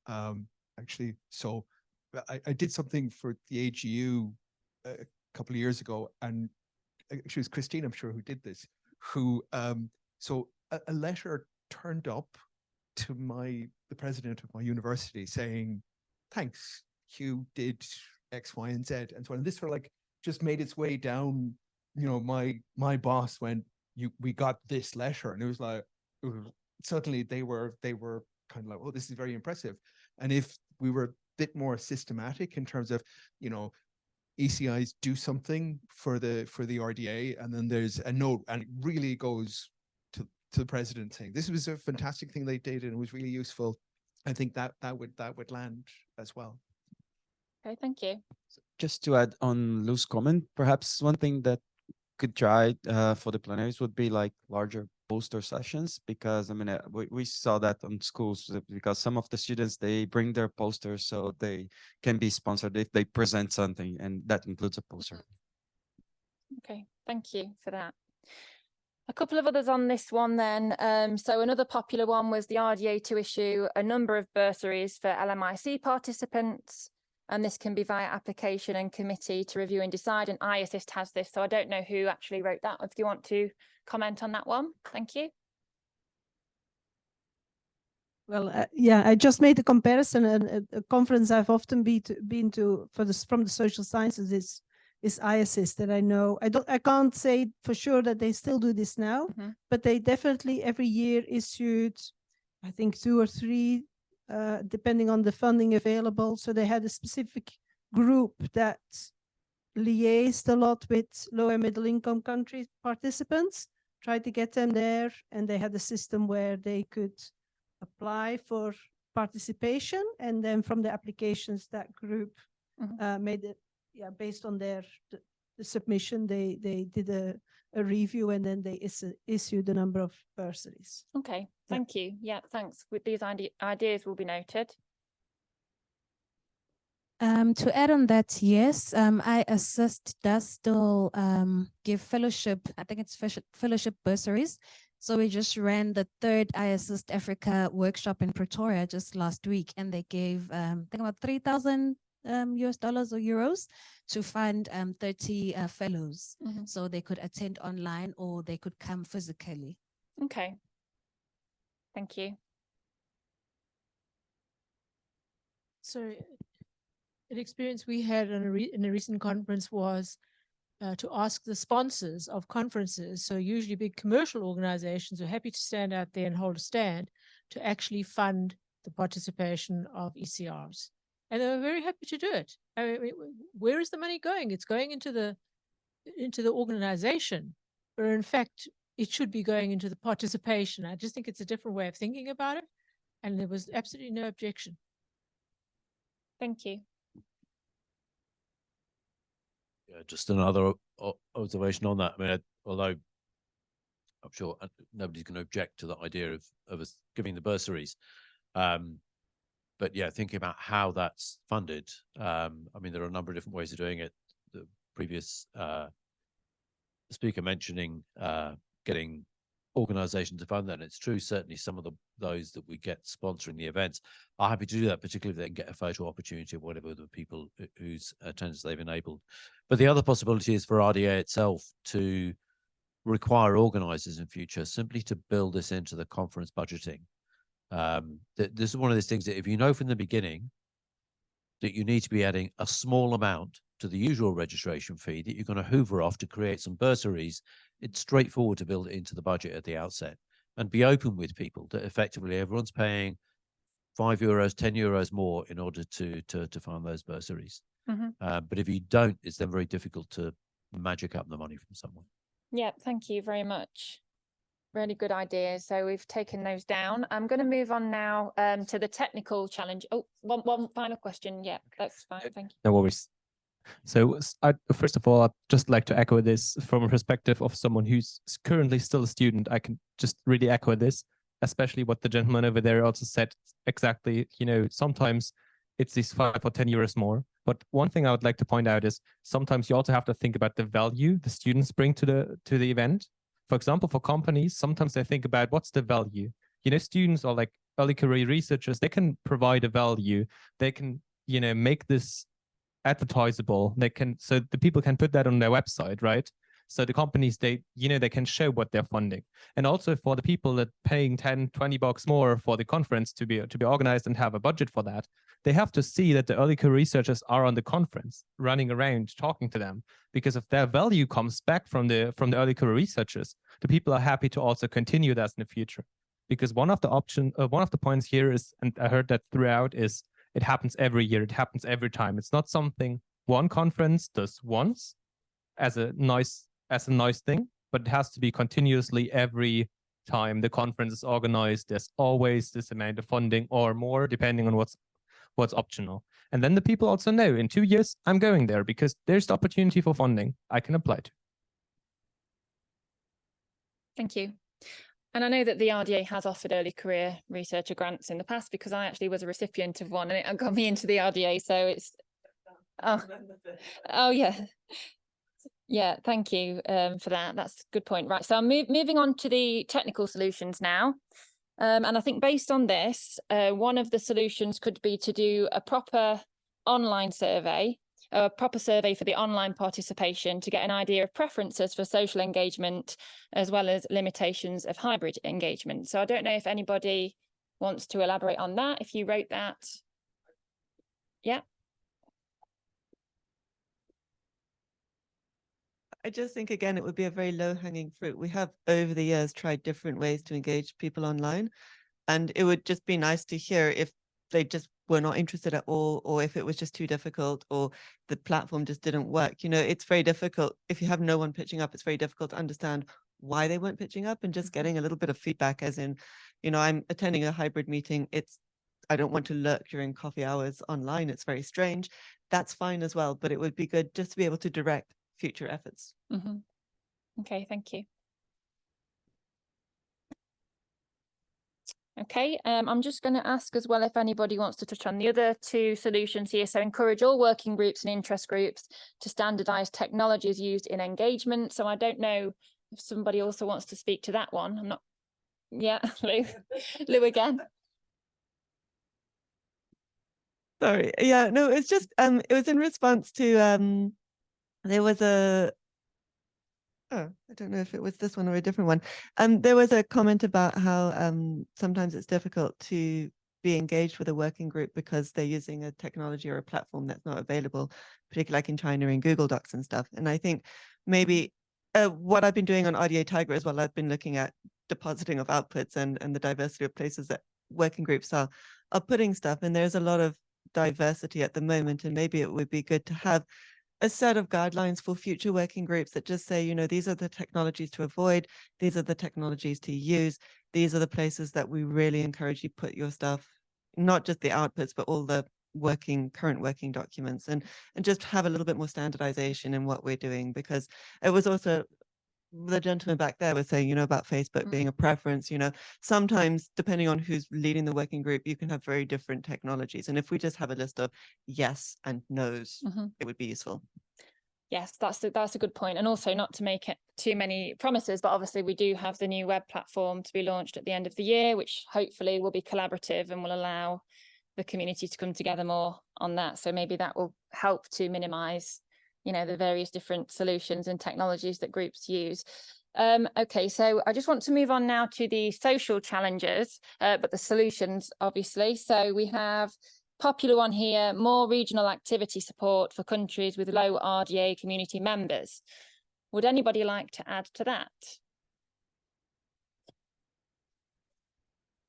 Actually, so I did something for the AGU a couple of years ago, and actually it was Christine, I'm sure, who did this, who so a letter turned up to the president of my university saying, thanks, Hugh did X, Y, and Z, and so on. And this sort of like just made its way down, you know, my boss went, we got this letter, and it was like, suddenly they were kind of like, oh, this is very impressive. And if we were a bit more systematic in terms of, you know, ECIs do something for the RDA, and then there's a note, and it really goes to the president saying this was a fantastic thing they did and it was really useful. I think that would land as well. Okay, thank you. Just to add on Lou's comment, perhaps one thing that could try for the plenaries would be like larger poster sessions, because I mean we saw that on schools, because some of the students, they bring their posters so they can be sponsored if they present something, and that includes a poster. Okay, thank you for that. A couple of others on this one then. So another popular one was the RDA to issue a number of bursaries for LMIC participants, and this can be via application and committee to review and decide, and iAssist has this, so I don't know who actually wrote that. If you want to comment on that one, thank you. Well, yeah, I just made a comparison. A conference I've often been to from the social sciences is iAssist, that I know. I can't say for sure that they still do this now, but they definitely every year issued, I think, 2 or 3, depending on the funding available. So they had a specific group that liaised a lot with low and middle income country participants, tried to get them there, and they had a system where they could apply for participation, and then from the applications that group made it, based on the submission, they did a review, and then they issued a number of bursaries. Okay, thank you. Yeah, thanks. With these ideas will be noted. To add on that, yes, iAssist does still give fellowship, I think it's fellowship bursaries. So we just ran the 3rd iAssist Africa workshop in Pretoria just last week, and they gave I think about $3,000 US dollars or euros to fund 30 fellows. So they could attend online or they could come physically. Okay, thank you. So an experience we had in a recent conference was to ask the sponsors of conferences, so usually big commercial organizations are happy to stand out there and hold a stand, to actually fund the participation of ECRs. And they were very happy to do it. I mean, where is the money going? It's going into the organization, but in fact, it should be going into the participation. I just think it's a different way of thinking about it, and there was absolutely no objection. Thank you. Yeah, just another observation on that. I mean, although I'm sure nobody's going to object to the idea of us giving the bursaries, but yeah, thinking about how that's funded. I mean, there are a number of different ways of doing it. The previous speaker mentioning getting organizations to fund that. And it's true, certainly some of those that we get sponsoring the events are happy to do that, particularly if they can get a photo opportunity of whatever the people whose attendance they've enabled. But the other possibility is for RDA itself to require organizers in future simply to build this into the conference budgeting. This is one of those things that if you know from the beginning that you need to be adding a small amount to the usual registration fee that you're going to hoover off to create some bursaries, it's straightforward to build it into the budget at the outset and be open with people that effectively everyone's paying €5, €10 more in order to fund those bursaries. But if you don't, it's then very difficult to magic up the money from somewhere. Yeah, thank you very much. Really good ideas. So we've taken those down. I'm going to move on now to the technical challenge. Oh, one final question. Yeah, that's fine. Thank you. No worries. So first of all, I'd just like to echo this from a perspective of someone who's currently still a student. I can just really echo this, especially what the gentleman over there also said. Exactly, you know, sometimes it's these €5 or €10 more. But one thing I would like to point out is sometimes you also have to think about the value the students bring to the event. For example, for companies, sometimes they think about what's the value. You know, students or like early career researchers, they can provide a value. They can, you know, make this advertisable. They can, so the people can put that on their website, right? So the companies, they, you know, they can show what they're funding. And also for the people that paying $10-20 more for the conference to be organized and have a budget for that, they have to see that the early career researchers are on the conference, running around, talking to them. Because if their value comes back from the early career researchers, the people are happy to also continue that in the future. Because one of the points here is, and I heard that throughout, is it happens every year. It happens every time. It's not something one conference does once as a nice thing, but it has to be continuously every time the conference is organized. There's always this amount of funding or more, depending on what's optional. And then the people also know in 2 years, I'm going there because there's the opportunity for funding I can apply to. Thank you. And I know that the RDA has offered early career researcher grants in the past because I actually was a recipient of one and it got me into the RDA. So it's, oh yeah. Yeah, thank you for that. That's a good point. Right, so I'm moving on to the technical solutions now. And I think based on this, one of the solutions could be to do a proper online survey, a proper survey for the online participation to get an idea of preferences for social engagement, as well as limitations of hybrid engagement. So I don't know if anybody wants to elaborate on that, if you wrote that. Yeah. I just think, again, it would be a very low-hanging fruit. We have, over the years, tried different ways to engage people online. And it would just be nice to hear if they just were not interested at all, or if it was just too difficult, or the platform just didn't work. You know, it's very difficult. If you have no one pitching up, it's very difficult to understand why they weren't pitching up, and just getting a little bit of feedback, as in, you know, I'm attending a hybrid meeting. I don't want to lurk during coffee hours online. It's very strange. That's fine as well. But it would be good just to be able to direct future efforts. Okay, thank you. Okay, I'm just going to ask as well if anybody wants to touch on the other two solutions here. So encourage all working groups and interest groups to standardize technologies used in engagement. So I don't know if somebody also wants to speak to that one. I'm not. Yeah, Lou again. Sorry. Yeah, no, it's just it was in response to there was I don't know if it was this one or a different one. There was a comment about how sometimes it's difficult to be engaged with a working group because they're using a technology or a platform that's not available, particularly like in China in Google Docs and stuff. And I think maybe what I've been doing on RDA Tiger as well, I've been looking at depositing of outputs and the diversity of places that working groups are putting stuff. And there's a lot of diversity at the moment, and maybe it would be good to have a set of guidelines for future working groups that just say, you know, these are the technologies to avoid, these are the technologies to use, these are the places that we really encourage you put your stuff, not just the outputs, but all the current working documents, and just have a little bit more standardization in what we're doing. Because it was also the gentleman back there was saying, about Facebook being a preference, sometimes depending on who's leading the working group, you can have very different technologies. And if we just have a list of yes and no's, it would be useful. Yes, that's a good point. And also not to make it too many promises, but obviously we do have the new web platform to be launched at the end of the year, which hopefully will be collaborative and will allow the community to come together more on that. So maybe that will help to minimize, the various different solutions and technologies that groups use. Okay, so I just want to move on now to the social challenges, but the solutions, obviously. So we have popular one here, more regional activity support for countries with low RDA community members. Would anybody like to add to that?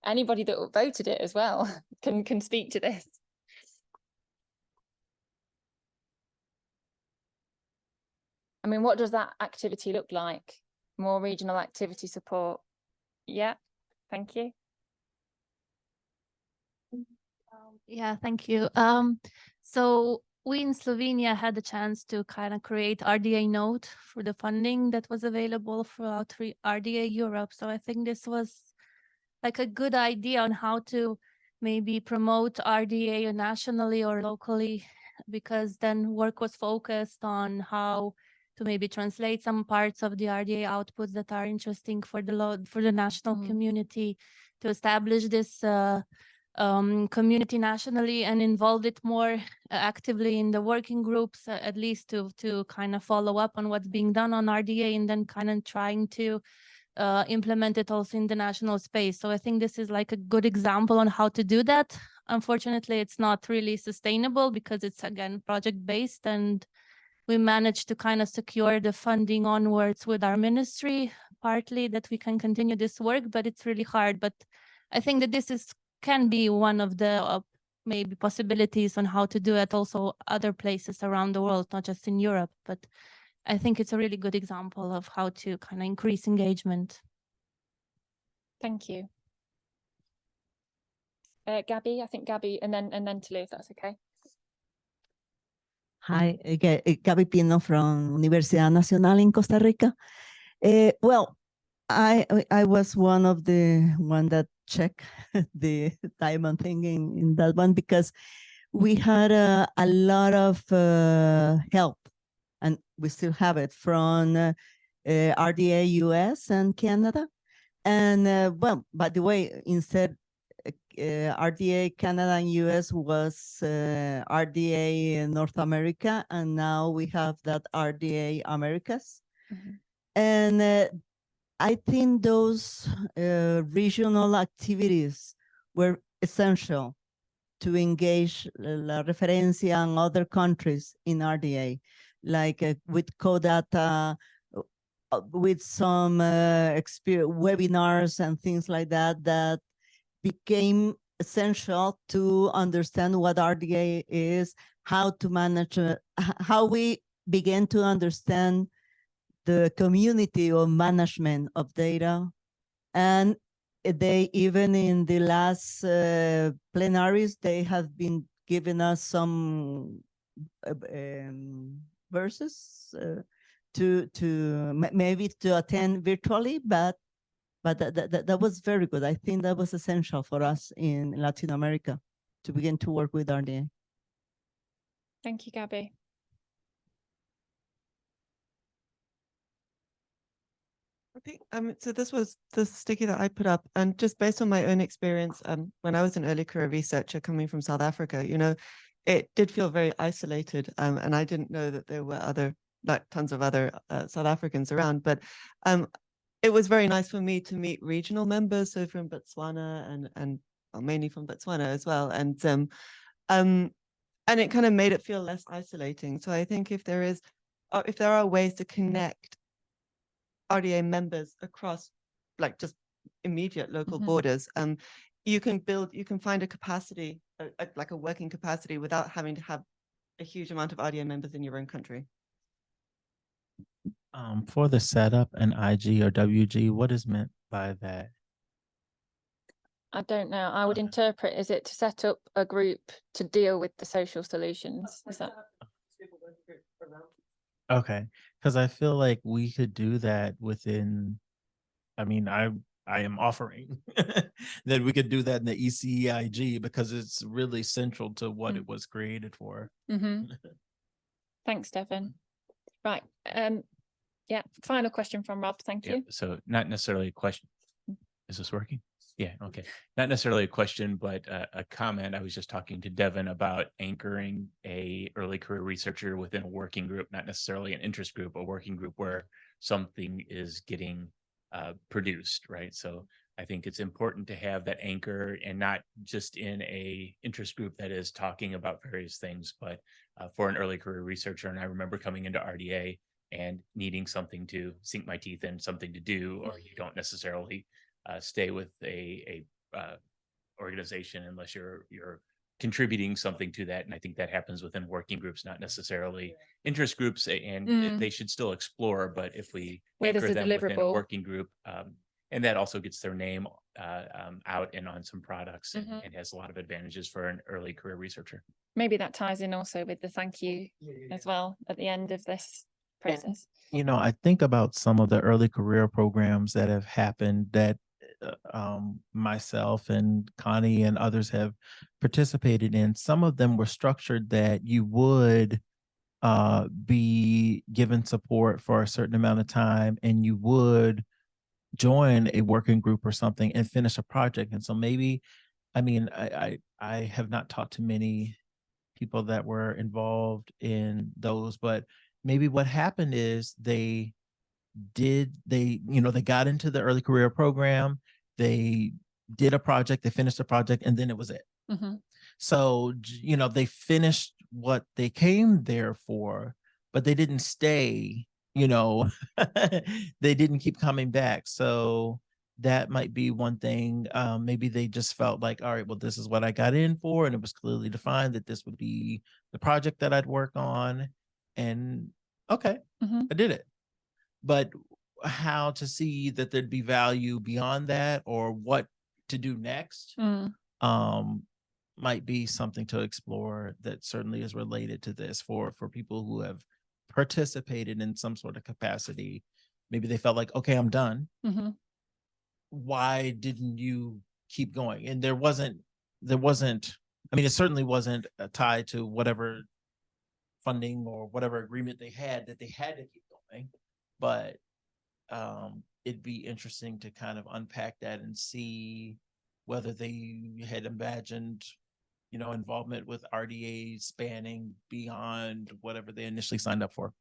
Anybody that voted it as well can speak to this. I mean, what does that activity look like? More regional activity support. Yeah, thank you. Yeah, thank you. So we in Slovenia had the chance to kind of create RDA node for the funding that was available throughout RDA Europe. So I think this was like a good idea on how to maybe promote RDA nationally or locally, because then work was focused on how to maybe translate some parts of the RDA outputs that are interesting for the national community, to establish this community nationally and involve it more actively in the working groups, at least to kind of follow up on what's being done on RDA, and then kind of trying to implement it also in the national space. So I think this is like a good example on how to do that. Unfortunately, it's not really sustainable because it's, again, project-based, and we managed to kind of secure the funding onwards with our ministry, partly that we can continue this work, but it's really hard. But I think that this can be one of the maybe possibilities on how to do it also other places around the world, not just in Europe. But I think it's a really good example of how to kind of increase engagement. Thank you. Gabby, I think Gabby, and then Tulu, if that's okay. Hi, Gaby Pino from Universidad Nacional in Costa Rica. Well, I was one of the that checked the diamond thing in that one, because we had a lot of help, and we still have it, from RDA US and Canada. And well, by the way, instead RDA Canada and US was RDA North America, and now we have that RDA Americas. And I think those regional activities were essential to engage La Referencia and other countries in RDA, like with CoData, with some webinars and things like that, that became essential to understand what RDA is, how to manage, how we began to understand the community of management of data. And they, even in the last plenaries, they have been giving us some verses maybe to attend virtually, but that was very good. I think that was essential for us in Latin America to begin to work with RDA. Thank you, Gabby. I think so this was the sticky that I put up, and just based on my own experience, when I was an early career researcher coming from South Africa, it did feel very isolated, and I didn't know that there were tons of other South Africans around, but it was very nice for me to meet regional members, so from Botswana and mainly from Botswana as well, and it kind of made it feel less isolating. So I think if there are ways to connect RDA members across like just immediate local borders, you can find a capacity, like a working capacity, without having to have a huge amount of RDA members in your own country. For the setup and IG or WG, what is meant by that? I don't know. I would interpret, is it to set up a group to deal with the social solutions? Is that? Okay, because I feel like we could do that within, I mean, I am offering that we could do that in the ECIG because it's really central to what it was created for. Thanks, Devin. Right. Yeah, final question from Rob. Thank you. So not necessarily a question. Is this working? Yeah, okay. Not necessarily a question, but a comment. I was just talking to Devin about anchoring a early career researcher within a working group, not necessarily an interest group, a working group where something is getting produced, right? So I think it's important to have that anchor and not just in a interest group that is talking about various things, but for an early career researcher. And I remember coming into RDA and needing something to sink my teeth in, something to do, or you don't necessarily stay with a organization unless you're contributing something to that. And I think that happens within working groups, not necessarily interest groups, and they should still explore. But if we Where there's anchor a them within a deliverable. working group, and that also gets their name out and on some products, and has a lot of advantages for an early career researcher. Maybe that ties in also with the thank you as well at the end of this process. You know, I think about some of the early career programs that have happened that myself and Connie and others have participated in. Some of them were structured that you would be given support for a certain amount of time, and you would join a working group or something and finish a project. And so maybe, I mean, I have not talked to many people that were involved in those, but maybe what happened is they got into the early career program, they did a project, they finished the project, and then it was it. So, they finished what they came there for, but they didn't stay, they didn't keep coming back. So that might be one thing. Maybe they just felt like, all right, well, this is what I got in for. And it was clearly defined that this would be the project that I'd work on. And okay, I did it. But how to see that there'd be value beyond that, or what to do next, might be something to explore that certainly is related to this for people who have participated in some sort of capacity. Maybe they felt like, okay, I'm done. Why didn't you keep going? And there wasn't, I mean, it certainly wasn't tied to whatever funding or whatever agreement they had that they had to keep going. But it'd be interesting to kind of unpack that and see whether they had imagined, involvement with RDA spanning beyond whatever they initially signed up for.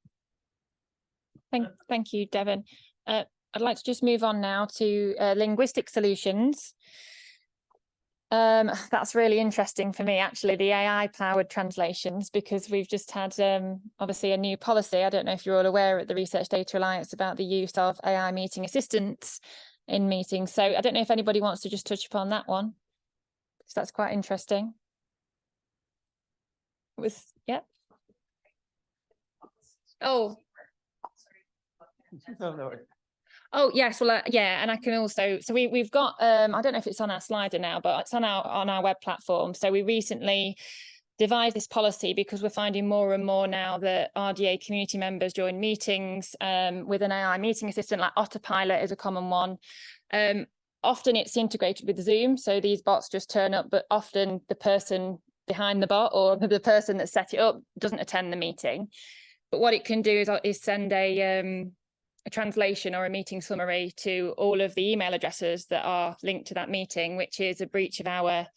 Thank you, Devin. I'd like to just move on now to linguistic solutions. That's really interesting for me, actually, the AI-powered translations, because we've just had, obviously, a new policy. I don't know if you're all aware at the Research Data Alliance about the use of AI meeting assistants in meetings. So I don't know if anybody wants to just touch upon that one, because that's quite interesting. Yeah. Oh. Oh yes, well yeah, and I can also, so we've got I don't know if it's on our slider now, but it's on our web platform. So we recently devised this policy because we're finding more and more now that RDA community members join meetings with an AI meeting assistant, like Autopilot is a common one. Often it's integrated with Zoom, so these bots just turn up, but often the person behind the bot or the person that set it up doesn't attend the meeting. But what it can do is send a translation or a meeting summary to all of the email addresses that are linked to that meeting, which is a breach of our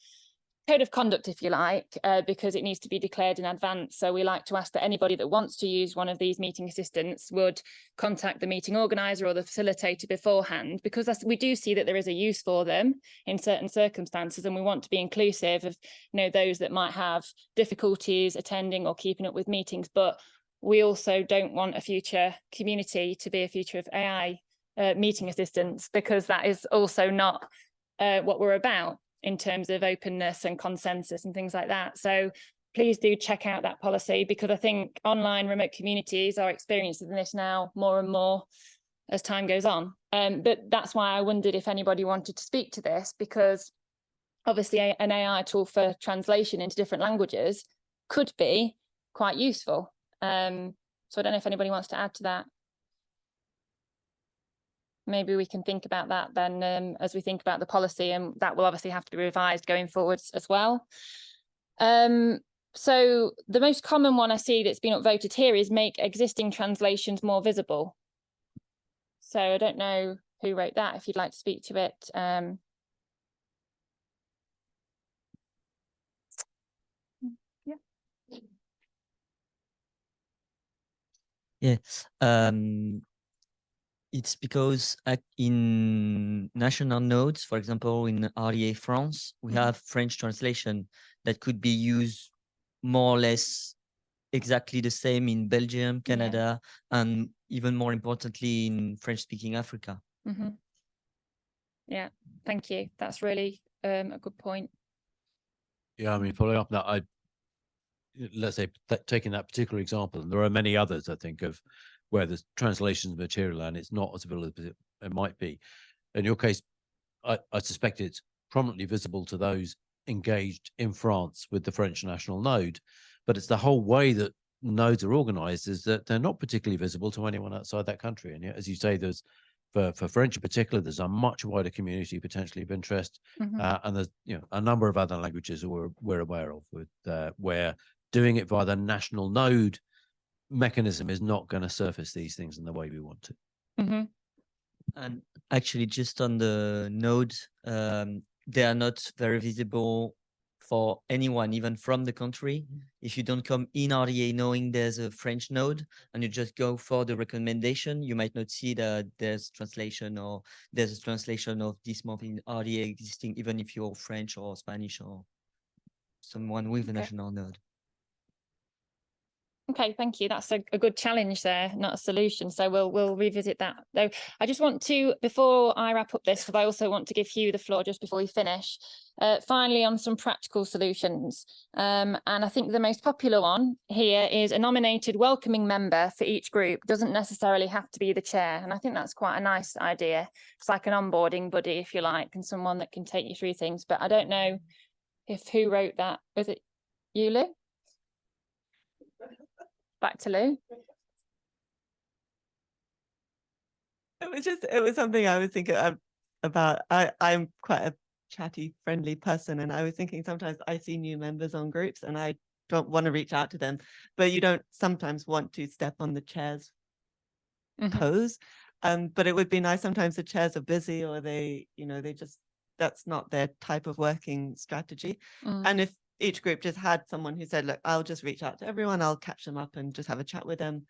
code of conduct, if you like, because it needs to be declared in advance. So we like to ask that anybody that wants to use one of these meeting assistants would contact the meeting organizer or the facilitator beforehand, because we do see that there is a use for them in certain circumstances, and we want to be inclusive of those that might have difficulties attending or keeping up with meetings. But we also don't want a future community to be a future of AI meeting assistants, because that is also not what we're about in terms of openness and consensus and things like that. So please do check out that policy, because I think online remote communities are experiencing this now more and more as time goes on. But that's why I wondered if anybody wanted to speak to this, because obviously an AI tool for translation into different languages could be quite useful. So So I don't know if anybody wants to add to that. Maybe we can think about that then as we think about the policy, and that will obviously have to be revised going forwards as well. So the most common one I see that's been upvoted here is make existing translations more visible. So I don't know who wrote that, if you'd like to speak to it. Yeah, it's because in national nodes, for example, in RDA France, we have French translation that could be used more or less exactly the same in Belgium, Canada, and even more importantly in French-speaking Africa. Yeah, thank you. That's really a good point. Yeah, I mean, following up that, let's say taking that particular example, and there are many others, I think, of where the translations material and it's not as visible as it might be. In your case, I suspect it's prominently visible to those engaged in France with the French national node, but it's the whole way that nodes are organized is that they're not particularly visible to anyone outside that country. And yet, as you say, there's for French in particular, there's a much wider community potentially of interest, and there's a number of other languages that we're aware of with where doing it via the national node mechanism is not going to surface these things in the way we want to. And actually, just on the nodes, they are not very visible for anyone, even from the country. If you don't come in RDA knowing there's a French node and you just go for the recommendation, you might not see that there's translation or there's a translation of this month in RDA existing, even if you're French or Spanish or someone with a national node. Okay, thank you. That's a good challenge there, not a solution. So we'll revisit that. Though I just want to, before I wrap up this, because I also want to give Hugh the floor just before we finish, finally on some practical solutions. And I think the most popular one here is a nominated welcoming member for each group. Doesn't necessarily have to be the chair. And I think that's quite a nice idea. It's like an onboarding buddy, if you like, and someone that can take you through things. But I don't know if who wrote that. Was it you, Lou? Back to Lou. It was something I was thinking about. I'm quite a chatty, friendly person, and I was thinking sometimes I see new members on groups and I don't want to reach out to them, but you don't sometimes want to step on the chair's toes. But it would be nice, sometimes the chairs are busy or they just, that's not their type of working strategy. And if each group just had someone who said, look, I'll just reach out to everyone, I'll catch them up and just have a chat with them.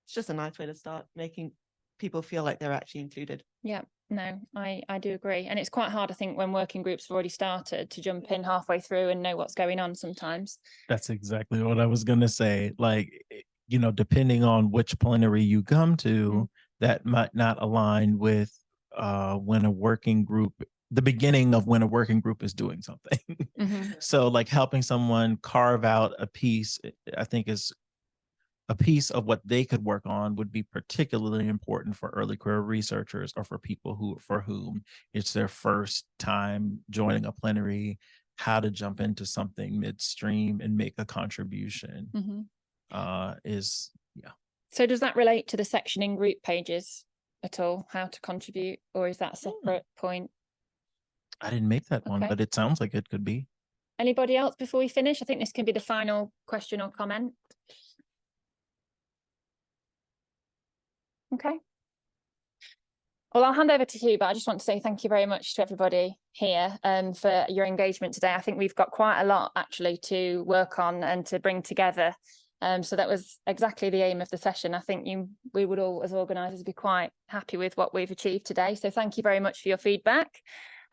It's just a nice way to start making people feel like they're actually included. Yeah, no, I do agree. And it's quite hard, I think, when working groups have already started to jump in halfway through and know what's going on sometimes. That's exactly what I was going to say. Like, depending on which plenary you come to, that might not align with when a working group, the beginning of when a working group is doing something. So like helping someone carve out a piece, I think is a piece of what they could work on would be particularly important for early career researchers or for people for whom it's their first time joining a plenary, how to jump into something midstream and make a contribution So does that relate to the sectioning group pages at all, how to contribute, or is that a separate point? I didn't make that one, but it sounds like it could be. Anybody else before we finish? I think this can be the final question or comment. Okay. Well, I'll hand over to Hugh, but I just want to say thank you very much to everybody here for your engagement today. I think we've got quite a lot actually to work on and to bring together. So that was exactly the aim of the session. I think we would all, as organisers, be quite happy with what we've achieved today. So thank you very much for your feedback.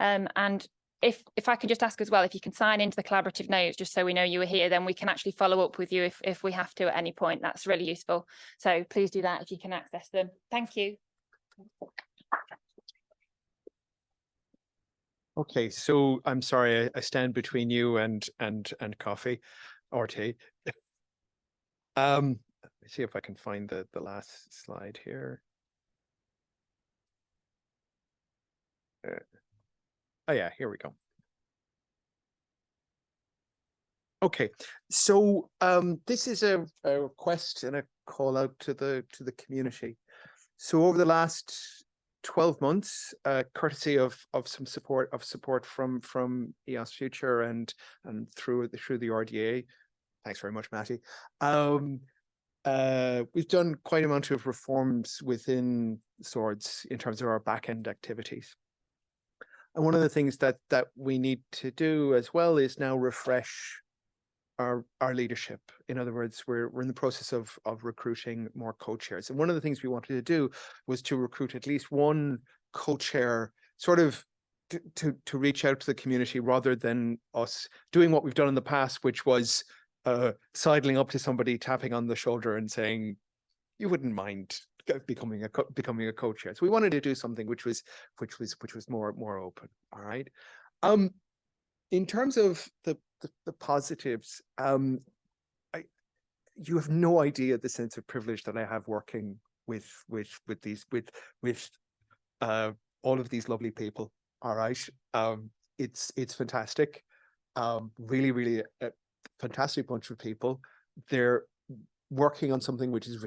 And if I could just ask as well, if you can sign into the collaborative notes, just so we know you were here, then we can actually follow up with you if we have to at any point. That's really useful. So please do that if you can access them. Thank you. Okay, so I'm sorry, I stand between you and coffee or tea. Let me see if I can find the last slide here. Oh yeah, here we go. Okay, so this is a request and a call out to the community. So over the last 12 months, courtesy of some support from EOS Future and through the RDA. Thanks very much, Matty. We've done quite an amount of reforms within Swords in terms of our back-end activities. And one of the things that we need to do as well is now refresh our leadership. In other words, we're in the process of recruiting more co-chairs. And one of the things we wanted to do was to recruit at least one co-chair, sort of to reach out to the community rather than us doing what we've done in the past, which was sidling up to somebody, tapping on the shoulder and saying, you wouldn't mind becoming a co-chair. So we wanted to do something which was more open. All right. In terms of the positives, you have no idea the sense of privilege that I have working with all of these lovely people. All right. It's fantastic. Really a fantastic bunch of people. They're working on something which is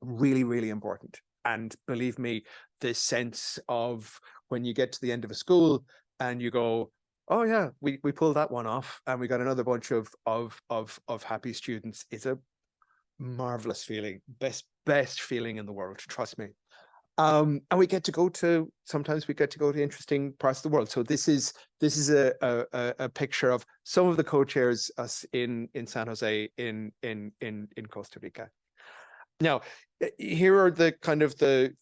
really important. And believe me, this sense of when you get to the end of a school and you go, oh yeah, we pulled that one off and we got another bunch of happy students, is a marvelous feeling, best feeling in the world, trust me. And we get to go to, sometimes we get to go to interesting parts of the world. So this is a picture of some of the co-chairs us in San Jose in Costa Rica. Now, here are the kind of the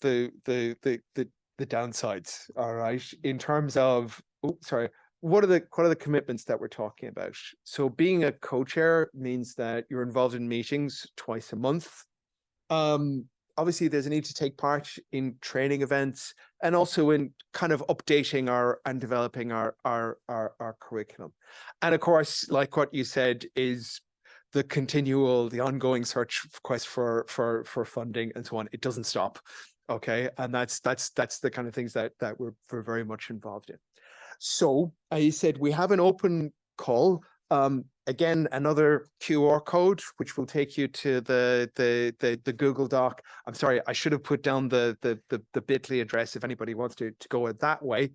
downsides, all right, in terms of, what are the commitments that we're talking about? So being a co-chair means that you're involved in meetings twice a month. Obviously, there's a need to take part in training events and also in kind of updating and developing our curriculum. And of course, like what you said, is the ongoing search quest for funding and so on. It doesn't stop. Okay, and that's the kind of things that we're very much involved in. So I said we have an open call. Again, another QR code which will take you to the Google Doc. I'm sorry, I should have put down the bit.ly address if anybody wants to go it that way.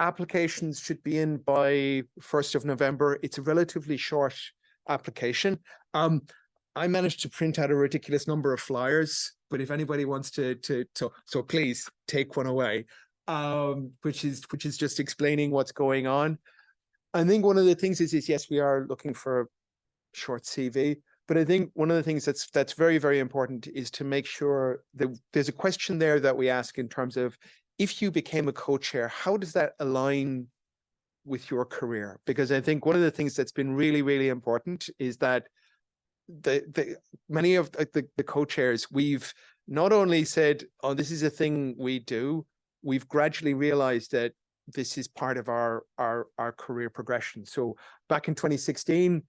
Applications should be in by 1st of November. It's a relatively short application. I managed to print out a ridiculous number of flyers, but if anybody wants to please take one away. Which is just explaining what's going on. I think one of the things is yes, we are looking for a short CV, but I think one of the things that's very important is to make sure that there's a question there that we ask in terms of, if you became a co-chair, how does that align with your career? Because I think one of the things that's been really important is that many of the co-chairs, we've not only said, oh, this is a thing we do, we've gradually realized that this is part of our career progression. So back in 2016,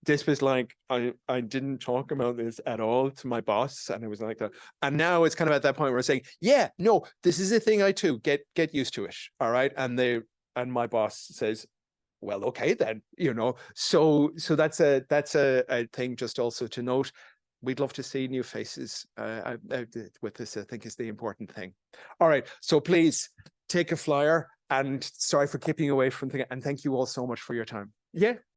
this was like, I didn't talk about this at all to my boss, and it was like that. And now it's kind of at that point where we're saying, yeah, no, this is a thing I too, get used to it. All right. And my boss says, well, okay then, so that's a thing just also to note. We'd love to see new faces with this, I think, is the important thing. All right, so please take a flyer, and sorry for keeping away from things, and thank you all so much for your time. Yeah.